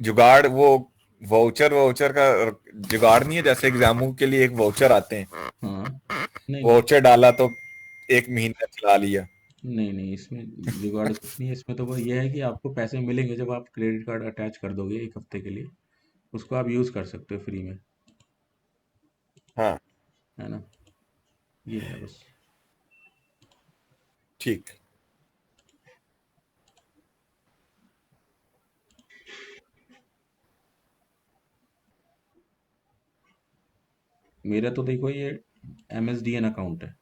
जुगाड़, वो वाउचर वाउचर का जुगाड़ नहीं है? जैसे एग्जामों के लिए एक वाउचर आते हैं, हाँ, नहीं नहीं, वाउचर डाला तो एक महीना चला लिया। नहीं नहीं, इसमें जुगाड़ कुछ नहीं है, इसमें तो वो ये है कि आपको पैसे मिलेंगे जब आप क्रेडिट कार्ड अटैच कर दोगे एक हफ्ते के लिए, उसको आप यूज़ कर सकते हो फ्री में, हाँ, है ना, ये है बस। ठीक। मेरा तो देखो ये MSDN अकाउंट है,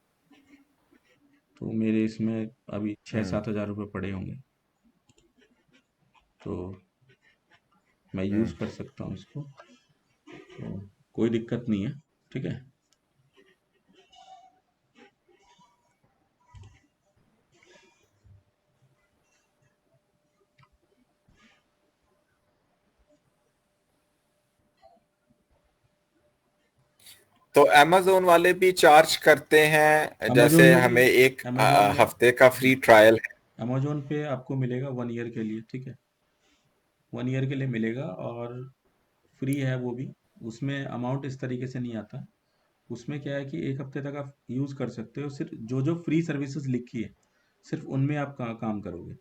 तो मेरे इसमें अभी छः हम्म सात हज़ार रुपये पड़े होंगे, तो मैं हम्म। यूज़ कर सकता हूँ इसको, तो कोई दिक्कत नहीं है, ठीक है। तो amazon वाले भी चार्ज करते हैं? अमेजोन जैसे में भी, हमें एक अमेजोन में, हफ्ते का फ्री ट्रायल है। अमेजोन पे आपको मिलेगा 1 ईयर के लिए, ठीक है, 1 ईयर के लिए मिलेगा, और फ्री है वो भी। उसमें अमाउंट इस तरीके से नहीं आता, उसमें क्या है कि एक हफ्ते तक आप यूज़ कर सकते हो, सिर्फ जो जो फ्री सर्विसेज लिखी है सिर्फ उनमें आप काम करोगे,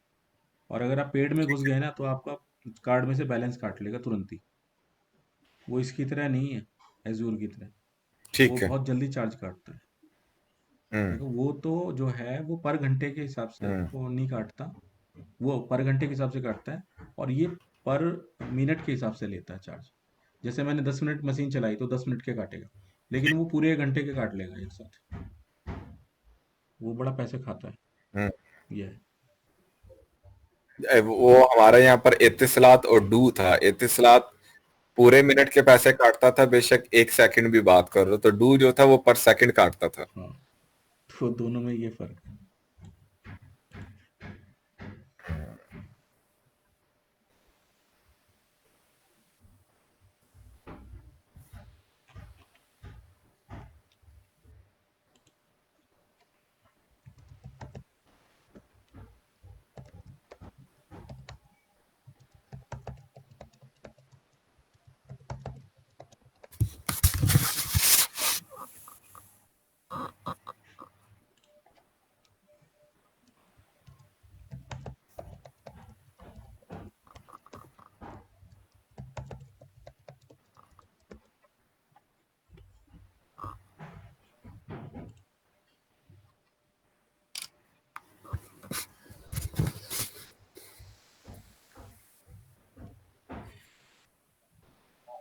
और अगर आप पेड में घुस गए ना तो आपका कार्ड में से बैलेंस काट लेगा तुरंत ही, वो इसकी तरह नहीं है, एजूर की तरह, वो ठीक है। बहुत जल्दी चार्ज काटता है। हम्म देखो वो तो जो है वो पर घंटे के हिसाब से हम्म। वो नहीं काटता, वो पर घंटे के हिसाब से काटता है, और ये पर मिनट के हिसाब से लेता है चार्ज। जैसे मैंने 10 मिनट मशीन चलाई तो 10 मिनट के काटेगा, लेकिन वो पूरे 1 घंटे के काट लेगा एक साथ, वो बड़ा पैसे खाता है, हम्म। ये है। वो हमारे यहाँ पर एतिसलात और डू था। एतिसलात पूरे मिनट के पैसे काटता था, बेशक 1 सेकंड भी बात कर रहे हो, तो डू जो था वो पर सेकंड काटता था। हाँ, तो दोनों में ये फर्क है।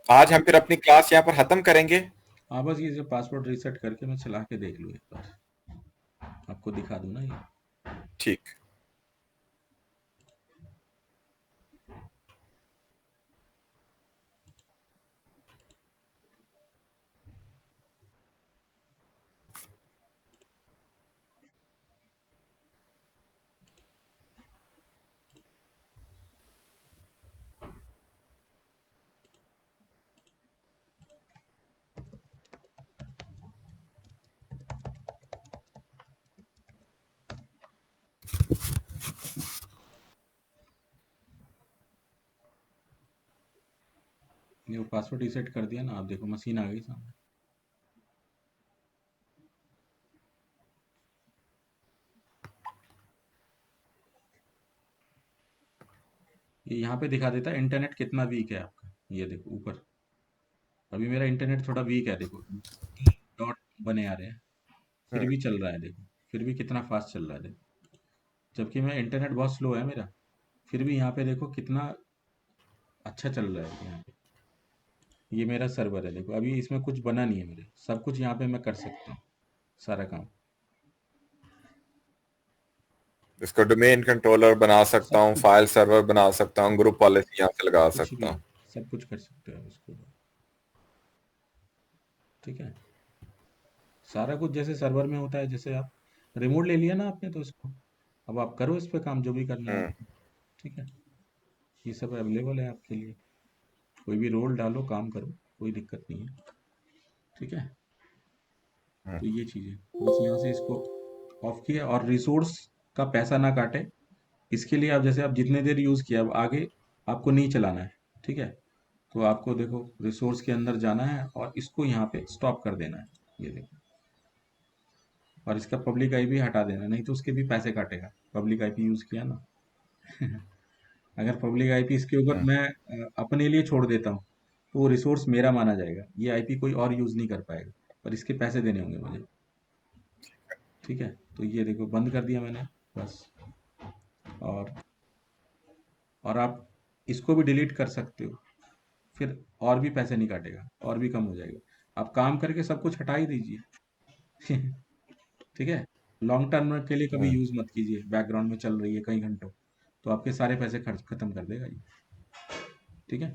आज हम फिर अपनी क्लास यहाँ पर खत्म करेंगे। हाँ बस ये जो पासवर्ड रीसेट करके मैं चला के देख लूँ एक बार, आपको दिखा दूँ ना ये। ठीक। ये वो पासवर्ड रीसेट कर दिया ना, आप देखो मशीन आ गई सामने। ये यहाँ पे दिखा देता है इंटरनेट कितना वीक है आपका, ये देखो ऊपर। अभी मेरा इंटरनेट थोड़ा वीक है, देखो डॉट बने आ रहे हैं, हम्म। फिर भी चल रहा है देखो, फिर भी कितना फास्ट चल रहा है देखो। जबकि मैं इंटरनेट बहुत स्लो है मेरा, फिर भी यहाँ पे देखो कितना अच्छा चल रहा है यहाँ पे। ये मेरा सर्वर है देखो, अभी इसमें कुछ बना नहीं है मेरे, सब कुछ यहाँ पे मैं कर सकता हूँ, सारा काम। इसको डोमेन कंट्रोलर बना सकता सब हूँ, कुछ, फाइल सर्वर बना सकता हूँ, ग्रुप पॉलिसी यहाँ से लगा कुछ सकता भी, हूँ। सब कुछ कर सकते हो उसको। ठीक है, सारा कुछ जैसे सर्वर में होता है, जैसे आप रिमोट ले लिया ना आपने तो इसको, अब आप करो इस पे काम जो भी करना है हम्म। आपको। ठीक है, ये सब अवेलेबल है आपके लिए, कोई भी रोल डालो, काम करो, कोई दिक्कत नहीं है। ठीक है, हम्म। तो ये चीज़ है, बस यहाँ से इसको ऑफ किया, और रिसोर्स का पैसा ना काटे, इसके लिए आप जैसे आप जितने देर यूज़ किया, अब आगे आपको नहीं चलाना है। ठीक है, तो आपको देखो रिसोर्स के अंदर जाना है और इसको यहाँ पे स्टॉप कर देना है, ये देखो। और इसका पब्लिक आईपी हटा देना, नहीं तो उसके भी पैसे काटेगा, पब्लिक आईपी यूज़ किया ना। अगर पब्लिक आईपी इसके ऊपर हम्म। मैं अपने लिए छोड़ देता हूँ, तो वो रिसोर्स मेरा माना जाएगा, ये आईपी कोई और यूज़ नहीं कर पाएगा, पर इसके पैसे देने होंगे मुझे। ठीक है, तो ये देखो बंद कर दिया मैंने, बस। और और आप इसको भी डिलीट कर सकते हो, फिर और भी पैसे नहीं काटेगा, और भी कम हो जाएगा। आप काम करके सब कुछ हटा ही दीजिए। ठीक है, लॉन्ग टर्म के लिए कभी हम्म। यूज़ मत कीजिए, बैकग्राउंड में चल रही है कई घंटों, तो आपके सारे पैसे खर्च खत्म कर देगा ये। ठीक है,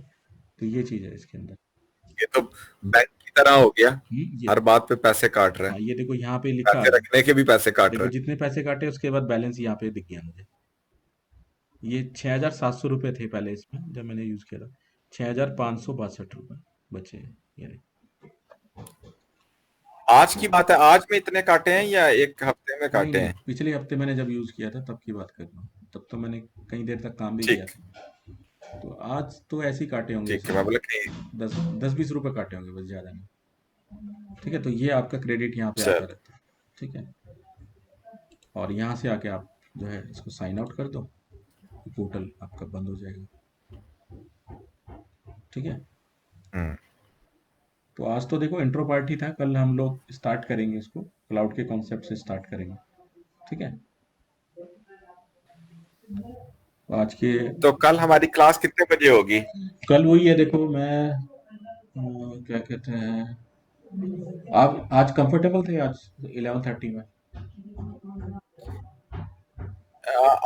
तो ये चीज़ है इसके अंदर। ये तो बैंक की तरह हो गया, ये, हर बात पे पैसे काट रहे हाँ हैं। ये देखो यहाँ पे लिखा आ पैसे रहा है, रखने के भी पैसे काट देखो रहे जितने पैसे काटे उसके बाद बैलेंस यहाँ पे दिख गया मुझे। ये 6,700 रुपये थे पहले इसमें जब मैंने यूज़ किया था, 6,562 रुपये बचे हैं, ये देखो। हैं। आज की बात है, आज में इतने काटे हैं या एक हफ्ते में नहीं काटे नहीं, हैं? पिछले हफ्ते मैंने जब यूज़ किया था तब की बात कर रहा हूँ, तब तो मैंने कई देर तक काम भी किया ठीक। था। तो आज तो ऐसे ही काटे होंगे ठीक है, इसमें, मैं बोला कि 10-20 रुपये काटे होंगे बस, ज़्यादा नहीं। ठीक है, तो ये आपका क्रेडिट यहाँ पे आता चल। रहता है। ठीक है, और यहाँ से आके आप जो है इसको साइन आउट कर दो, पोर्टल आपका बंद हो जाएगा। ठीक है, हम्म। तो आज तो देखो इंट्रो पार्टी था, कल हम लोग स्टार्ट करेंगे इसको, क्लाउड के कॉन्सेप्ट से स्टार्ट करेंगे। ठीक है, तो आज के, तो कल हमारी क्लास कितने बजे होगी? कल वही है देखो, मैं क्या कहते हैं, आप आज कंफर्टेबल थे आज 11:30 में?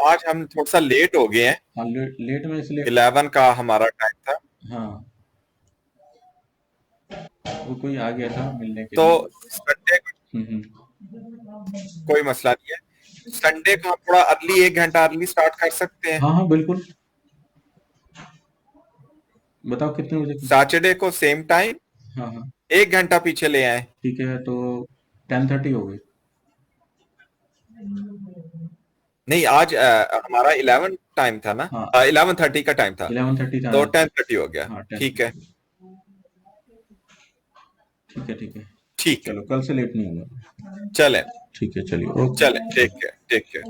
आज हम थोड़ा सा लेट हो गए हैं। हाँ, लेट में इसलिए, 11 का हमारा टाइम था। हाँ वो कोई आ गया था मिलने के तो लिए। संडे को हम्म। कोई मसला नहीं है। संडे को हम थोड़ा अर्ली, 1 घंटा अर्ली स्टार्ट कर सकते हैं। हाँ हाँ बिल्कुल, बताओ कितने बजे की? सैटरडे को सेम टाइम, हाँ हाँ, 1 घंटा पीछे ले आए। ठीक है, तो 10:30 हो गई। नहीं, आज हमारा 11 टाइम था ना, हाँ, 11:30 का टाइम था। 11:30 था तो आज। 10:30 हो गया। हाँ, टेन ठीक है। थर्टी ठीक है, ठीक है, ठीक है। चलो कल से लेट नहीं होगा। चलें। ठीक है, चलिए, ओके। चलें, टेक केयर, टेक केयर।